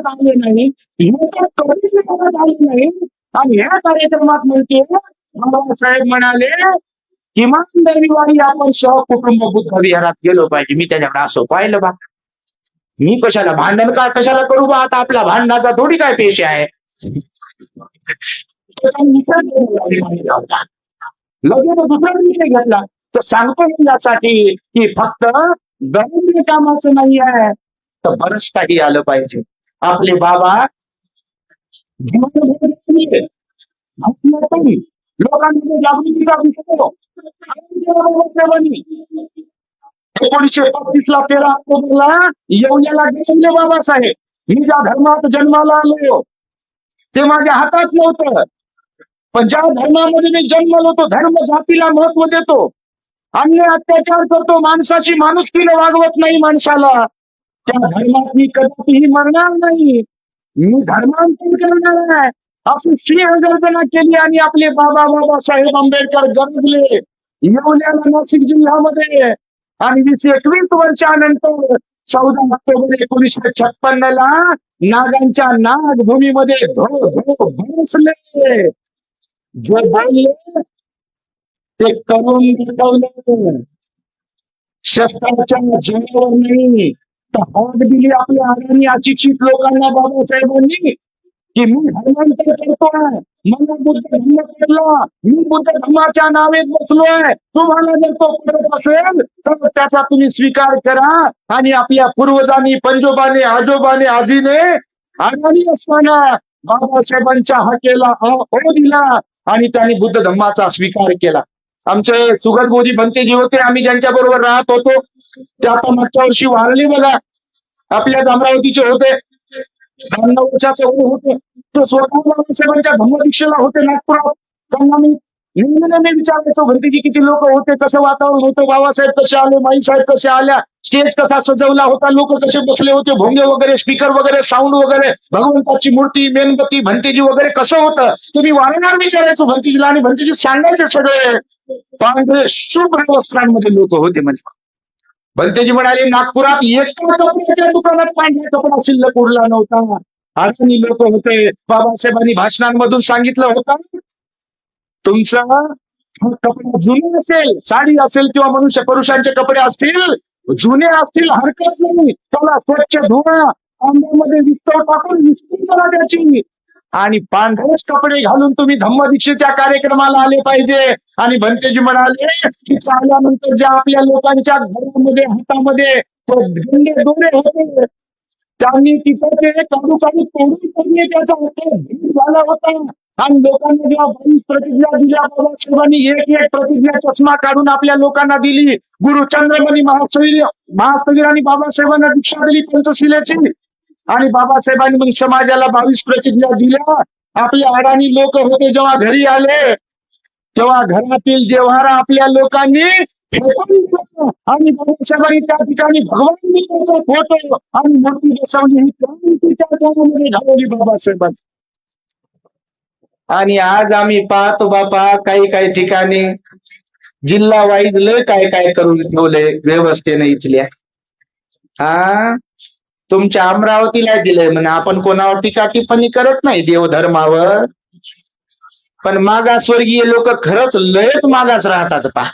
आले नाही, आणि ह्या कार्यक्रमात म्हणते बाबासाहेब म्हणाले किमान रविवारी आपण सहकुटुंब बुद्ध विहारात गेलो पाहिजे. मी त्याच्याकडे असं पाहिलं बा, मी कशाला भांडण का कशाला करू बा, आता आपला भांडणाचा थोडी काय पेश आहे. लगेच दुसरा विषय घेतला. तर सांगतो यासाठी की फक्त गरज कामाचं नाही आहे, तर बरंच काही आलं पाहिजे. आपले बाबा लोकांमध्ये जागृतीचा विषय 1935 ला 13 ऑक्टोबरला येवल्याला गेले बाबासाहेब. मी ज्या धर्मात जन्माला आलो ते माझ्या हातात नव्हतं. पण ज्या धर्मामध्ये मी जन्मलो तो धर्म जातीला महत्व देतो, अन्य अत्याचार करतो, माणसाची माणुसकीला वागवत नाही माणसाला, त्या धर्मात मी कधीही मरणार नाही. मी धर्मांतर करणार आहे अशी सिंहगर्जना केली आणि आपले बाबासाहेब आंबेडकर गरजले येवल्याला नाशिक जिल्ह्यामध्ये. आणि 20-21 वर्षानंतर 14 ऑक्टोबर 1956 ला नागांच्या नागभूमीमध्ये धो धो भरसले. जे बोलले ते करून दाखवलं. शस्त्राच्या जीवावर नाही तर हाक दिली आपल्या आगामी अशिक्षित लोकांना बाबासाहेबांनी की मी धर्मांतर करतोय, मला बुद्ध धर्म पडला, मी बुद्ध धर्माच्या नावेत बसलोय, तुम्हाला जर तो पडत असेल तर त्याचा तुम्ही स्वीकार करा. आणि आपल्या पूर्वजांनी, पंजोबाने, आजोबाने, आजीने आगामी असताना बाबासाहेबांच्या हाकेला हो दिला आणि त्यांनी बुद्ध धर्माचा स्वीकार केला. आमचे सुगत बोधी भंते जे होते, आम्ही ज्यांच्या बरोबर राहत होतो ते आता मागच्या वर्षी वारले बघा. आपल्याच अमरावतीचे होते, 92 वर्षाचे होते. तो स्वतः बाबासाहेबांच्या धम्मदीक्षेला होते नागपुरात. त्यांना मी नेहमी विचारायचो, भंतेजी किती लोक होते, कसं वातावरण होतं, बाबासाहेब कसे आले, माईसाहेब कसे आल्या, स्टेज कसा सजवला होता, लोक कसे बसले होते, भोंगे वगैरे, स्पीकर वगैरे, साऊंड वगैरे, भगवंताची मूर्ती, मेणबत्ती, भंतेजी वगैरे कसं होतं, तुम्ही वारंवार विचारायचो भंतेजीला. आणि भंतेजी सांगायचे सगळे पांढरे शुभ्र वस्त्रांमध्ये लोक होते. म्हणजे भंतेजी म्हणाले, नागपुरात एका कपड्याच्या दुकानात पांढरा कपडा शिल्लक उरला नव्हता. अडचणी लोक होते. बाबासाहेबांनी भाषणांमधून सांगितलं होतं, तुमचा कपडा जुने असेल, साडी असेल किंवा मनुष्य पुरुषांचे कपडे असतील, जुने असतील हरकत नाही, त्याला स्वच्छ धुवा, तांब्यामध्ये विस्तव टाकून विस्तृत करा त्याची, आणि पांढरेच कपडे घालून तुम्ही धम्मदीक्षेच्या कार्यक्रमाला आले पाहिजे. आणि भंतेजी म्हणाले की चालल्यानंतर ज्या आपल्या लोकांच्या घरामध्ये, हातामध्ये गंडे दोरे होते, त्यांनी तिथं ते काढू तोडून त्यांनी त्याचा भीड झाला होता. आणि लोकांना जेव्हा 22 प्रतिज्ञा दिल्या बाबासाहेबांनी, एक प्रतिज्ञा चष्मा काढून आपल्या लोकांना दिली. गुरु चंद्रमणी महास्थवीर आणि बाबासाहेबांना दीक्षा दिली पंचशिलेची. आणि बाबासाहेबांनी मग समाजाला 22 प्रतिज्ञा दिल्या. आपले अडाणी लोक होते, जेव्हा घरी आले तेव्हा घरातील देव्हारा आपल्या लोकांनी फेकून दिला. आणि बाबासाहेबांनी त्या ठिकाणी भगवान बुद्धाचा फोटो आणि मूर्ती बसवली. ही क्रांती त्या काळामध्ये घडवली बाबासाहेबांनी. आणि आज आम्ही पाहतो बापा, काही ठिकाणी जिल्हा वाईज लय काय करून ठेवले व्यवस्थेने इथल्या. हा, तुमच्या अमरावतीला दिलंय म्हणा, आपण कोणावर टीका टिप्पणी करत नाही देवधर्मावर, पण मागासवर्गीय लोक खरंच लयच मागास राहतात पहा.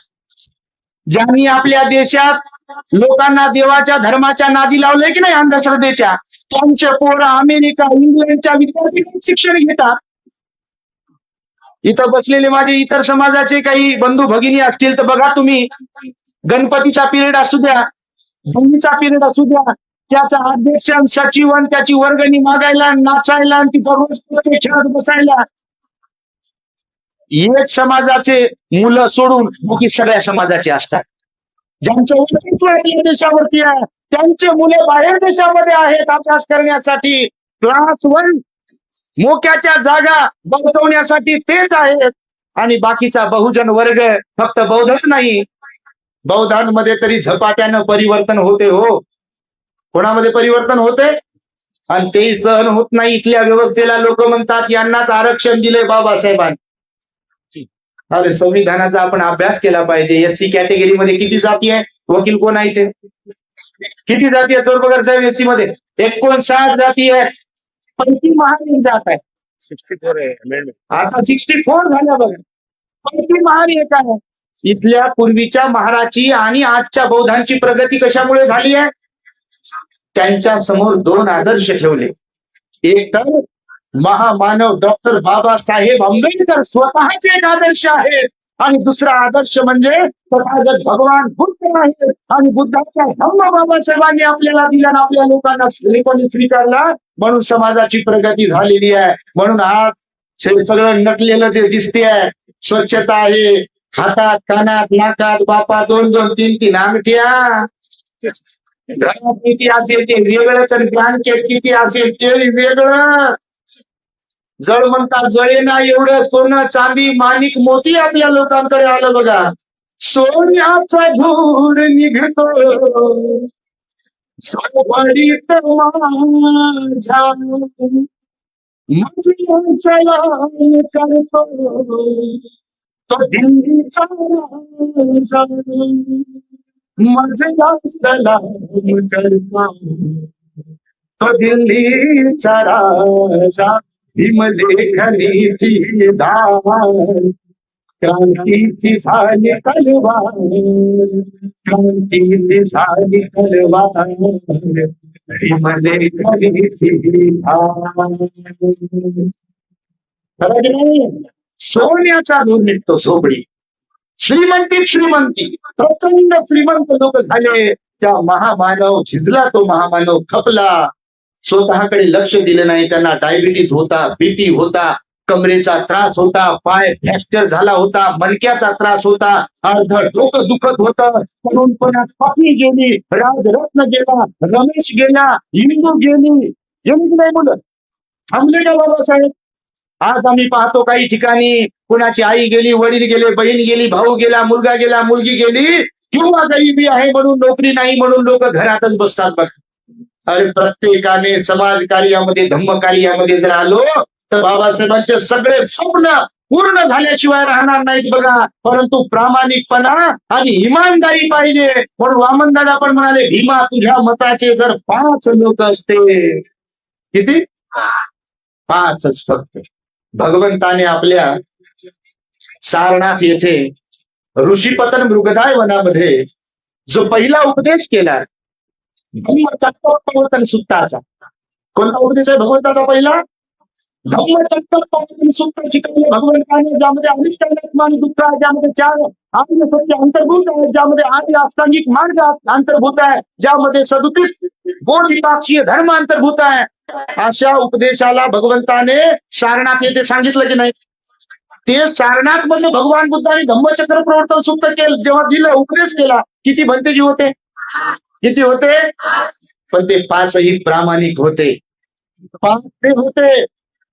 ज्यांनी आपल्या देशात लोकांना देवाच्या धर्माच्या नादी लावले की नाही, अंधश्रद्धेच्या, त्यांचे पोरं अमेरिका, इंग्लंडच्या विद्यापीठात शिक्षण घेतात. इथं बसलेले माझे इतर समाजाचे काही बंधू भगिनी असतील तर बघा तुम्ही, गणपतीचा पिरियड असू द्या, दहावीचा पिरियड असू द्या, त्याचा अध्यक्ष, सचिव, त्याची वर्गणी मागायला, नाचायला आणि तिथं रोज खेळत बसायला. एक समाजाचे मुलं सोडून बाकी सगळ्या समाजाचे असतात. ज्यांचं अस्तित्व या देशावरती आहे, त्यांचे मुले बाहेर देशामध्ये आहेत अभ्यास करण्यासाठी. क्लास 1 मोक्याच्या जागा बसवण्यासाठी तेच आहेत. आणि बाकीचा बहुजन वर्ग फक्त बौद्धच नाही, बौद्धांमध्ये तरी झपाट्यानं परिवर्तन होते. हो, कोणामध्ये परिवर्तन होते? आणि तेही सहन होत नाही इथल्या व्यवस्थेला. लोक म्हणतात यांनाच आरक्षण दिले बाबासाहेबांनी. अरे, संविधानाचा आपण अभ्यास केला पाहिजे. एससी कॅटेगरीमध्ये किती जाती आहे? वकील कोण आहे ते? किती जाती आहे चोरपगार साहेब एससी मध्ये? 59 जाती आहे. पैकी महार एक जात आहे. 64 आहे, आता 64 झाल्या बघा. पैकी महार एक आहे. इथल्या पूर्वीच्या महाराची आणि आजच्या बौद्धांची प्रगती कशामुळे झाली आहे? त्यांच्या समोर 2 आदर्श ठेवले. एक तर महामानव डॉक्टर बाबासाहेब आंबेडकर स्वतःचे एक आदर्श आहेत, आणि दुसरा आदर्श म्हणजे तथागत भगवान बुद्ध आहेत. आणि बुद्धाच्या धम्म बाबासाहेबांनी आपल्याला दिला, आपल्या लोकांना स्वीकारला, म्हणून समाजाची प्रगती झालेली आहे. म्हणून आज सगळं नटलेलं जे दिसते आहे, स्वच्छता आहे, हातात, कानात, नाकात बापा 2-2, 3-3 अंगठ्या, घरात किती असेल ते वेगळंच, आणि ब्लँकेट किती असेल ते वेगळं. जळ म्हणतात जळेना एवढं सोनं चांदी माणिक मोती आपल्या लोकांकडे आलं बघा. सोन्याचा धूर निघतो सोबडीत माझ्या माझी सलाम करतो तो दिल्लीचा राजा माझा सलाम करतो तो दिल्लीचा राजा भीमलेखनीची धार क्रांतीची झाली तलवार क्रांतीची झाली तलवार भीमलेखनीची धार. खरं की नाही? सोन्याचा धूर निघतो झोपडी. श्रीमंती प्रचंड श्रीमंत लोक झाले. त्या महामानव झिजला, तो महामानव खपला. स्वतःकडे लक्ष दिलं नाही. त्यांना डायबिटीज होता, बीपी होता, कमरेचा त्रास होता, पाय फ्रॅक्चर झाला होता, मणक्याचा त्रास होता, अर्धड डोकं दुखत होतं. तरुणपणात पापी गेली, राजरत्न गेला, रमेश गेला, इंदू गेली. गेली की नाही मुलं? थांबले का बाबासाहेब? आज आम्ही पाहतो काही ठिकाणी कुणाची आई गेली, वडील गेले, बहीण गेली, भाऊ गेला, मुलगा गेला, मुलगी गेली, किंवा गरिबी आहे म्हणून, नोकरी नाही म्हणून लोक घरातच बसतात बघ. अरे प्रत्येकाने समाज कार्यामध्ये, धम्म कार्यामध्ये जर आलो तर बाबासाहेबांचे सगळे स्वप्न पूर्ण झाल्याशिवाय राहणार नाहीत बघा. परंतु प्रामाणिकपणा आणि इमानदारी पाहिजे. म्हणून वामनदादा पण म्हणाले, भीमा तुझ्या मताचे जर 5 लोक असते. किती? 5च फक्त. भगवंताने आपल्या सारनाथ येथे ऋषीपतन मृगधाय वनामध्ये जो पहिला उपदेश केला, धम्मचक्रोपवर्तन सुत्ताचा. कोणता उपदेश आहे भगवंताचा पहिला? धम्मचक्रोपवर्तन सुत्त शिकवले भगवंताने, ज्यामध्ये अनित्य दुःख आहे, ज्यामध्ये 4 आर्य सत्य अंतर्भूत आहे, ज्यामध्ये 8 अष्टांगिक मार्ग अंतर्भूत आहे, ज्यामध्ये 37 बोधिपाक्षीय धर्म अंतर्भूत आहे. अशा उपदेशाला भगवंताने सारनाथ येथे सांगितलं की नाही? ते सारनाथ मध्ये भगवान बुद्धाने धम्मचक्र प्रवर्तन सुत्त केलं, जेव्हा दिलं, उपदेश केला, किती भंतेजी होते? किती होते? पण ते 5ही प्रामाणिक होते. 5 होते.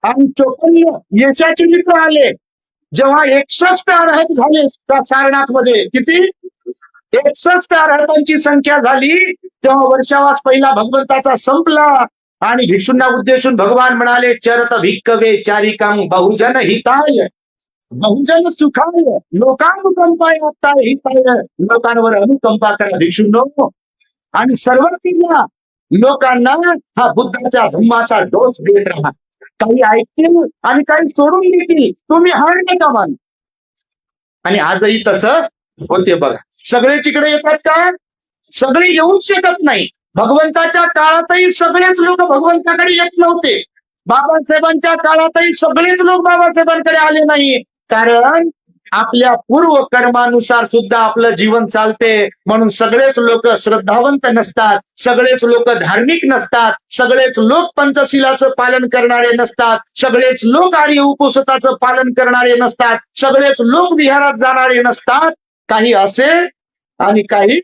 आणि 54 यशाचे मित्र आले. जेव्हा 61 अर्हत झाले सारनाथ मध्ये, किती? 61 अर्हतांची संख्या झाली, तेव्हा वर्षावास पहिला भगवंताचा संपला. आणि भिक्षूंना उद्देशून भगवान म्हणाले, चरत भिक्कवे चारिकांग बहुजन हिताय बहुजन सुखाय लोकानुकंपाय हिताय. लोकांवर अनुकंपा करा भिक्षूंनो, आणि सर्वत्र लोकांना हा बुद्धाच्या धम्माचा डोस देत राहा. काही ऐकतील आणि काही सोडून देतील, तुम्ही हार नका मान. आणि आजही तसं होते बघा. सगळे तिकडे येतात का? सगळे येऊच शकत नाही. भगवंताच्या काळातही सगळेच लोक भगवंताकडे येत नव्हते. बाबासाहेबांच्या काळातही सगळेच लोक बाबासाहेबांकडे आले नाही. कारण आपल्या पूर्व कर्मानुसार सुद्धा आपलं जीवन चालते. म्हणून सगळेच लोक श्रद्धावंत नसतात, सगळेच लोक धार्मिक नसतात, सगळेच लोक पंचशिलाचं पालन करणारे नसतात, सगळेच लोक आर्य उपवासाचं पालन करणारे नसतात, सगळेच लोक विहारात जाणारे नसतात. काही असे आणि काही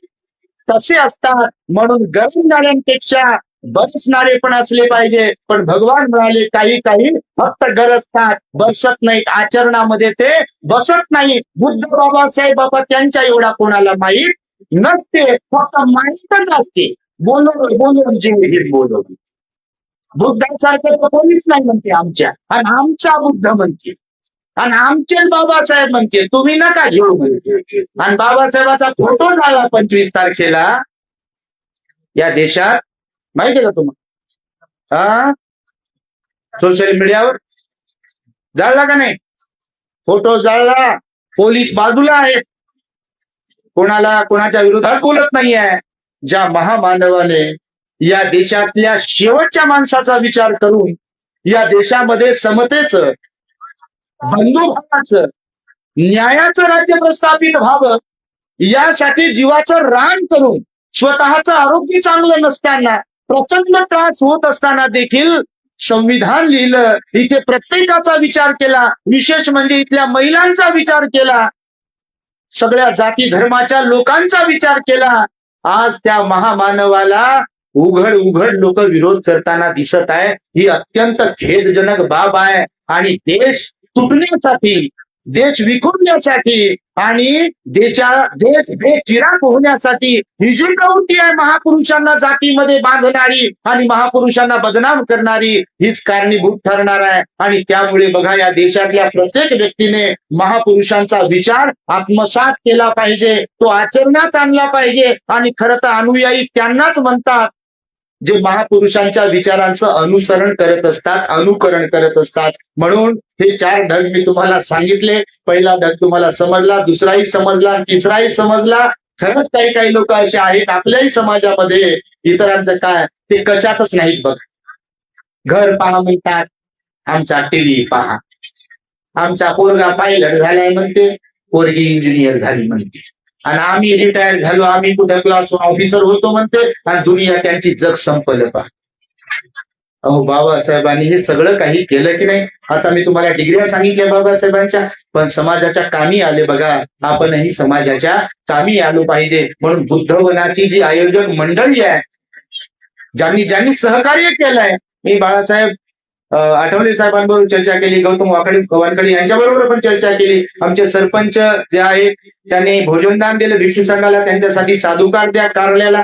तसे असतात. म्हणून गरजणाऱ्यांपेक्षा बसणारे पण असले पाहिजे. पण भगवान म्हणाले, काही काही फक्त गरजतात, बसत नाहीत. आचरणामध्ये ते बसत नाही. बुद्ध बाबासाहेब बाबा त्यांच्या एवढा कोणाला माहीत नसते, फक्त माहीतच असते. बोलून जिंदगीत बोलवली. बुद्धासारखं तर कोणीच नाही म्हणते आमच्या, आणि आमचा बुद्ध म्हणते, आणि आमचेच बाबासाहेब म्हणते, तुम्ही नका घेऊ म्हणते. आणि बाबासाहेबाचा फोटो झाला 25 तारखेला या देशात, माहितीये का तुम्हाला? सोशल मीडियावर जाळला का नाही? फोटो जाळला. पोलीस बाजूला आहेत, कोणाच्या विरोधात बोलत नाहीये. ज्या महामानवाने या देशातल्या शेवटच्या माणसाचा विचार करून या देशामध्ये समतेचं, बंधुभावाचं, न्यायाचं राज्य प्रस्थापित व्हावं, यासाठी जीवाचं रान करून, स्वतःचं आरोग्य चांगलं नसताना, प्रचंड त्रास होत असताना देखील संविधान लिहिलं. इथे प्रत्येकाचा विचार केला. विशेष म्हणजे इथल्या महिलांचा विचार केला, सगळ्या जाती धर्माच्या लोकांचा विचार केला. आज त्या महामानवाला उघड उघड लोक विरोध करताना दिसत आहे. ही अत्यंत खेदजनक बाब आहे. आणि देश तुटण्यासाठी, देश विखुरण्यासाठी आणि देश बेचिराग होण्यासाठी ही जी प्रवृत्ती आहे, महापुरुषांना जातीमध्ये बांधणारी आणि महापुरुषांना बदनाम करणारी, हीच कारणीभूत ठरणार आहे. आणि त्यामुळे बघा, या देशातल्या प्रत्येक व्यक्तीने महापुरुषांचा विचार आत्मसात केला पाहिजे, तो आचरणात आणला पाहिजे. आणि खरं तर अनुयायी त्यांनाच म्हणतात जे महापुरुषांच्या विचारांचं अनुसरण करत असतात, अनुकरण करत असतात. म्हणून हे 4 ढग मी तुम्हाला सांगितले. पहिला ढग तुम्हाला समजला, दुसराही समजला, तिसराही समजला. खरंच काही काही लोक असे आहेत आपल्याही समाजामध्ये, इतरांचं काय ते कशातच नाहीत बघ. घर पहा म्हणतात, आमचा टीव्ही पहा. आमचा पोरगा पायलट झालाय म्हणते, पोरगी इंजिनियर झाली म्हणते. आणि आम्ही रिटायर झालो, आम्ही कुठे क्लास ऑफिसर होतो म्हणते, आणि दुनिया त्यांची जग संपलं पहा. अहो, बाबासाहेबांनी हे सगळं काही केलं की नाही? आता मी तुम्हाला डिग्र्या सांगितल्या बाबासाहेबांच्या, पण समाजाच्या कामी आले बघा. आपणही समाजाच्या कामी आलो पाहिजे. म्हणून बुद्धवनाची जी आयोजक मंडळी आहे, ज्यांनी ज्यांनी सहकार्य केलंय, मी बाळासाहेब आठवले साहेबांबरोबर चर्चा केली, गौतम वानखडे यांच्याबरोबर पण चर्चा केली. आमचे सरपंच जे आहेत त्यांनी भोजनदान दिलं भिक्षू संघाला, त्यांच्यासाठी साधुकार द्या कार्यालयाला.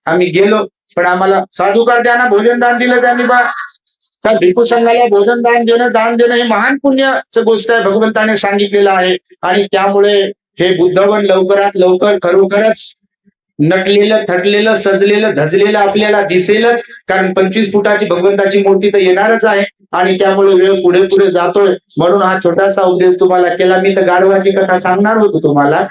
आम्ही गेलो, पण आम्हाला साधुकार द्या ना, भोजनदान दिलं त्यांनी बा. त्या भिक्षू संघाला भोजनदान देणं, दान देणं हे महान पुण्याचं गोष्ट आहे, भगवंताने सांगितलेलं आहे. आणि त्यामुळे हे बुद्धवन लवकरात लवकर खरोखरच नटलेलं, थटलेलं, सजलेलं, धजलेलं आपल्याला दिसेलच. कारण 25 फुटाची भगवंताची मूर्ती तर येणारच आहे. आणि त्यामुळे वेळ पुढे पुढे जातोय. म्हणून हा छोटासा उपदेश तुम्हाला केला. मी तर गाढवाची कथा सांगणार होतो तुम्हाला.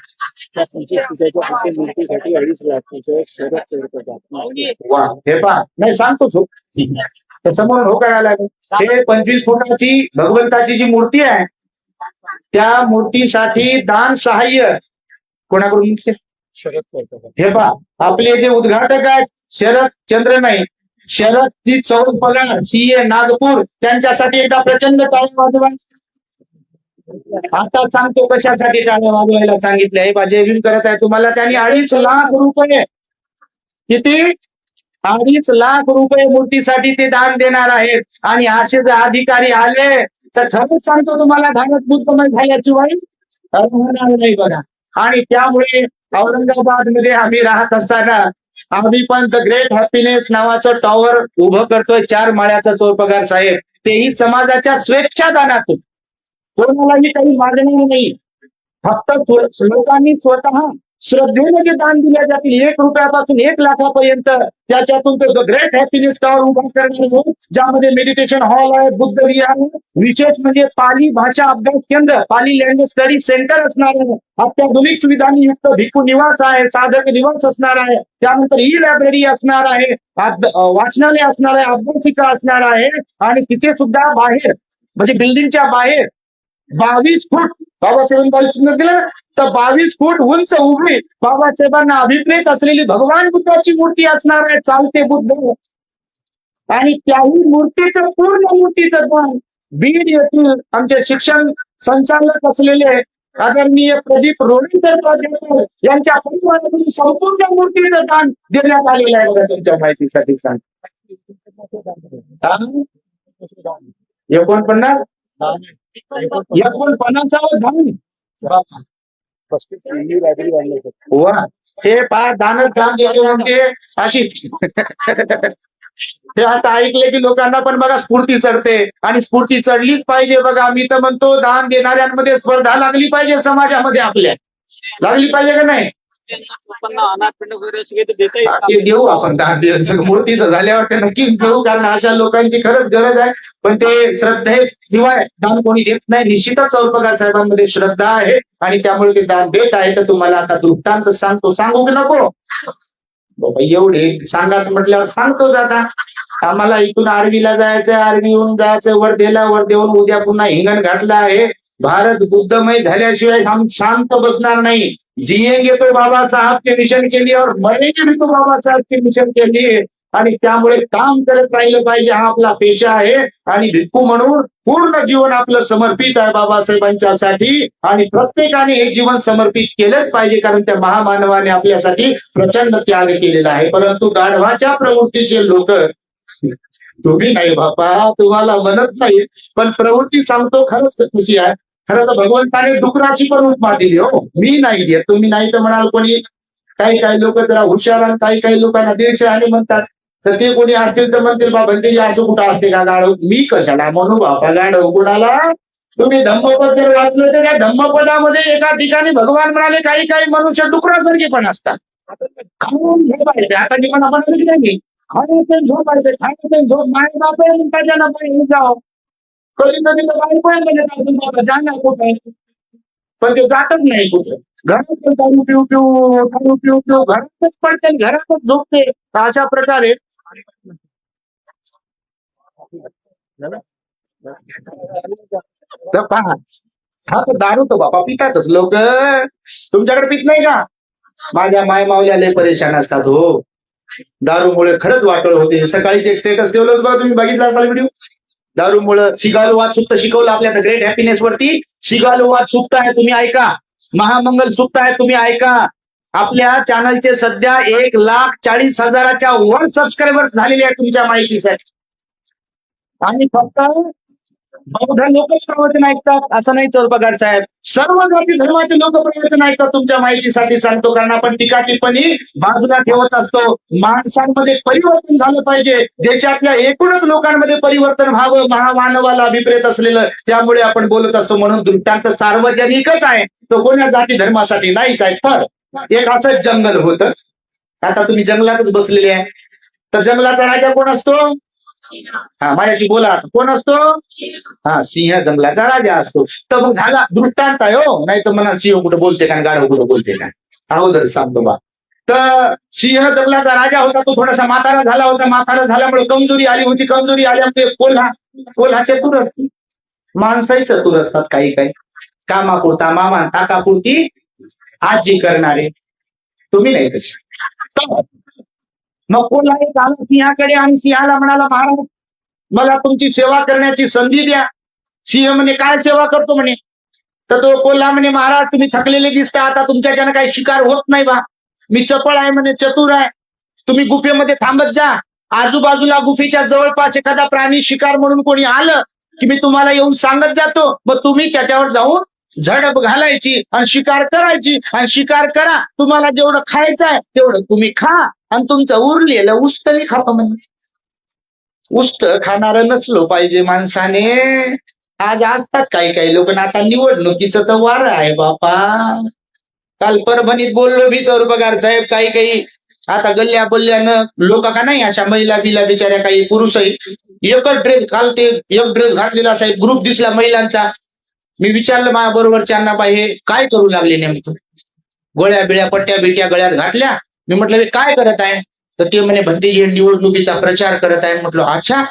वा, हे पहा, नाही सांगतो त्याच्यामुळे हो करायला. हे 25 फुटाची भगवंताची जी मूर्ती आहे, त्या मूर्तीसाठी दान सहाय्य कोणाकडून? हे पहा, आपले जे उद्घाटक आहेत शरद चंद्र नाही, शरदजी चौपगार CA नागपूर, त्यांच्यासाठी एकदा प्रचंड टाळ्या वाजवा. आता सांगतो कशासाठी टाळ्या वाजवायला सांगितले. हे जय भीम करत आहे तुम्हाला. त्यांनी 2.5 लाख रुपये, किती? 2.5 लाख रुपये मूर्तीसाठी ते दान देणार आहेत. आणि असे जर अधिकारी आले तर खरंच सांगतो तुम्हाला, भारत बुद्धमय झाल्याशिवाय होणार नाही बघा. आणि त्यामुळे औरंगाबाद मध्ये आम्ही राहत असताना आम्ही पण द ग्रेट हॅपीनेस नावाचं टॉवर उभं करतोय, 4 माळ्याचा चौपगार साहेब. तेही समाजाच्या स्वेच्छादानातून, कोणालाही काही मागणार नाही. फक्त लोकांनी स्वतः श्रद्धेने जे दान दिले जातील, 1 रुपयापासून 1 लाखापर्यंत, त्याच्यातून तो द ग्रेट हॅपीनेस टॉवर उभा करणार, ज्यामध्ये मेडिटेशन हॉल आहे, बुद्ध विहार आहे, विशेष म्हणजे पाली भाषा अभ्यास केंद्र, पाली लँग्वेज स्टडी सेंटर असणार आहे, अत्याधुनिक सुविधांनी युक्त भिक्खू निवास आहे, साधक निवास असणार आहे, त्यानंतर ई लायब्ररी असणार आहे, वाचनालय असणार आहे, अभ्यासिका असणार आहे. आणि तिथे सुद्धा बाहेर, म्हणजे बिल्डिंगच्या बाहेर 22 फूट बाबासाहेबांनी सुंदर दिलं तर 22 फूट उंच उभी बाबासाहेबांना अभिप्रेत असलेली भगवान बुद्धाची मूर्ती असणार आहे, चालते बुद्ध. आणि त्याही मूर्तीचं, पूर्ण मूर्तीचं दान बीड येथील आमचे शिक्षण संचालक असलेले आदरणीय प्रदीप रोणीकर यांच्या परिवारातून संपूर्ण मूर्तीचं दान देण्यात आलेलं आहे. बघा, तुमच्या माहितीसाठी सांग. 49 दान. वा, ते पहा, दानच दान देतो म्हणजे अशी. ते असं ऐकले की लोकांना पण बघा स्फूर्ती चढते, आणि स्फूर्ती चढलीच पाहिजे. बघा, मी तर म्हणतो दान देणाऱ्यांमध्ये स्पर्धा लागली पाहिजे, समाजामध्ये आपल्या लागली पाहिजे का नाही? ते देऊ आपण 10 दिवस मूर्तीचं झाल्यावर, ते नक्कीच देऊ, कारण अशा लोकांची खरंच गरज आहे. पण ते श्रद्धेशिवाय दान कोणी देत नाही. निश्चितच चौपगार साहेबांमध्ये श्रद्धा आहे, आणि त्यामुळे ते दान देत आहे. तर तुम्हाला आता दृष्टांत सांगतो, सांगू की नको? एवढे सांगायचं म्हटल्यावर सांगतो. आता आम्हाला इथून आर्वीला जायचंय, आर्वीहून जायचं वर्धेला, वर्धेहून उद्या पुन्हा हिंगण घातला आहे. भारत बुद्धमय झाल्याशिवाय हम शांत बसणार नाही. जिएंगे तो बाबा साहब के मिशन के लिए और मरेंगे भी तो बाबा साहब के मिशन के लिए. आणि त्यामुळे काम करत राहिलं पाहिजे. हा आपला पेशा आहे. आणि भिक्खू म्हणून पूर्ण जीवन आपलं समर्पित आहे बाबासाहेबांच्यासाठी. आणि प्रत्येकाने हे जीवन समर्पित केलंच पाहिजे, कारण त्या महामानवाने आपल्यासाठी प्रचंड त्याग केलेला आहे. परंतु गाढवाच्या प्रवृत्तीचे लोक, तुम्ही नाही बापा, तुम्हाला म्हणत नाही, पण प्रवृत्ती सांगतो खरंच तुझी आहे. खरं तर भगवंताने डुकराची पण उपमा दिली हो, मी नाही देत. तुम्ही नाही तर म्हणाल कोणी, काही काही लोक जरा हुशार आणि काही काही लोकांना दीडशे आणि म्हणतात. तर ते कोणी असतील तर म्हणतील बाबा भंतेजी असं कुठं असते का गाढव? मी कशाला म्हणू बाबा गाढव कुणाला? तुम्ही धम्मपद जर वाचलं तर त्या धम्मपदामध्ये एका ठिकाणी भगवान म्हणाले काही काही मनुष्य डुकरासारखे पण असतात. खाऊन झोपायचे. आता जी मला म्हणाले की नाही, खाण्याचे झोपायचे, खाण्याचे झोप, माय बाप त्याच्यानं पण जाओ. कधी कधी तर बाई पण म्हणत असून बाबा जाणार कुठे, पण ते जातच नाही कुठे. घरात दारू पिऊ पिऊ, दारू पिऊ पिऊ घरातच पडते, घरातच झोपते. अशा प्रकारे तर पहा, हा तर दारू तर बाबा पितातच लोक. तुमच्याकडे पित नाही का? माझ्या माय मावल्या लय परेशान असतात हो, दारूमुळे खरंच वाटोळ होते. सकाळीच एक स्टेटस ठेवलं होतं बघा, तुम्ही बघितला असाल व्हिडिओ. दारूमुळे सिगालोवाद सुक्त शिकवलं आपल्याला ग्रेट हॅपीनेस वरती. सिगालोवाद सुक्त आहे, तुम्ही ऐका. महामंगल सुक्त आहे, तुम्ही ऐका. आपल्या चॅनलचे सध्या 1,40,000च्या वर सबस्क्रायबर्स झालेले आहेत तुमच्या माहितीसाठी. आणि फक्त बौद्ध लोकच प्रवचन ऐकतात असं नाही चोरपगार साहेब. सर्व जाती धर्माचे लोक प्रवचन ऐकतात तुमच्या माहितीसाठी सांगतो, कारण आपण टीका टिप्पणी बाजूला ठेवत असतो. माणसांमध्ये परिवर्तन झालं पाहिजे, देशातल्या एकूणच लोकांमध्ये परिवर्तन व्हावं, महामानवाला अभिप्रेत असलेलं, त्यामुळे आपण बोलत असतो. म्हणून दृष्टांत सार्वजनिकच आहे, तो कोण्या जाती धर्मासाठी नाहीच आहे. तर एक असंच जंगल होतं. आता तुम्ही जंगलातच बसलेले आहे, तर जंगलाचा राजा कोण असतो? हा, माझ्याशी बोला. कोण असतो? हा, सिंह जंगलाचा राजा असतो. तर मग झाला दृष्टांत आहे हो, नाही तर म्हणा सिंह कुठं बोलते का, गाढव कुठं बोलते का. अगोदर सांगतो बा. तर सिंह जंगलाचा राजा होता, तो थोडासा म्हातारा झाला होता. म्हातारा झाल्यामुळे कमजोरी आली होती. कमजोरी आल्यामुळे कोल्हा चतुर असते, माणसंही चतुर असतात काही काही. कामापुरता मामा, ताकापुरती आजी करणारे. तुम्ही नाही तसे. मग कोल्हा एक आला सिंहाकडे आणि सिंहाला म्हणाला, महाराज मला तुमची सेवा करण्याची संधी द्या. सिंह म्हणे काय सेवा करतो म्हणे. तर तो कोल्हा म्हणे, महाराज तुम्ही थकलेले दिसता, आता तुमच्याच्यानं काही शिकार होत नाही बा. मी चपळ आहे म्हणे, चतुर आहे. तुम्ही गुफेमध्ये थांबत जा. आजूबाजूला गुफेच्या जवळपास एखादा प्राणी शिकार म्हणून कोणी आलं की मी तुम्हाला येऊन सांगत जातो. मग तुम्ही त्याच्यावर जाऊन झडप घालायची आणि शिकार करायची. आणि शिकार करा, तुम्हाला जेवढं खायचं आहे तेवढं तुम्ही खा, आणि तुमचं उरलेलं उष्ट मी खातो म्हणे. उष्ट खाणार नसलो पाहिजे माणसाने. आज असतात काही काही लोक. आता निवडणुकीचं तर वार आहे बापा. काल परभणीत बोललो भी तर पगार साहेब, काही काही आता गल्ल्या बल्ल्यानं लोक का नाही, अशा महिला बिला बिचाऱ्या काही पुरुषही एकच ड्रेस घालते, एक ड्रेस घातलेला असा एक ग्रुप दिसला महिलांचा. मी विचारलं माझ्या बरोबरच्यांना, बाई हे काय करू लागले नेमकं. गोळ्या बिळ्या पट्ट्या बिट्या गळ्यात घातल्या. मी म्हटलं हे काय करत आहे. तर ते म्हणे भंतेजी निवडणुकीचा प्रचार करत आहे. म्हटलं अच्छा.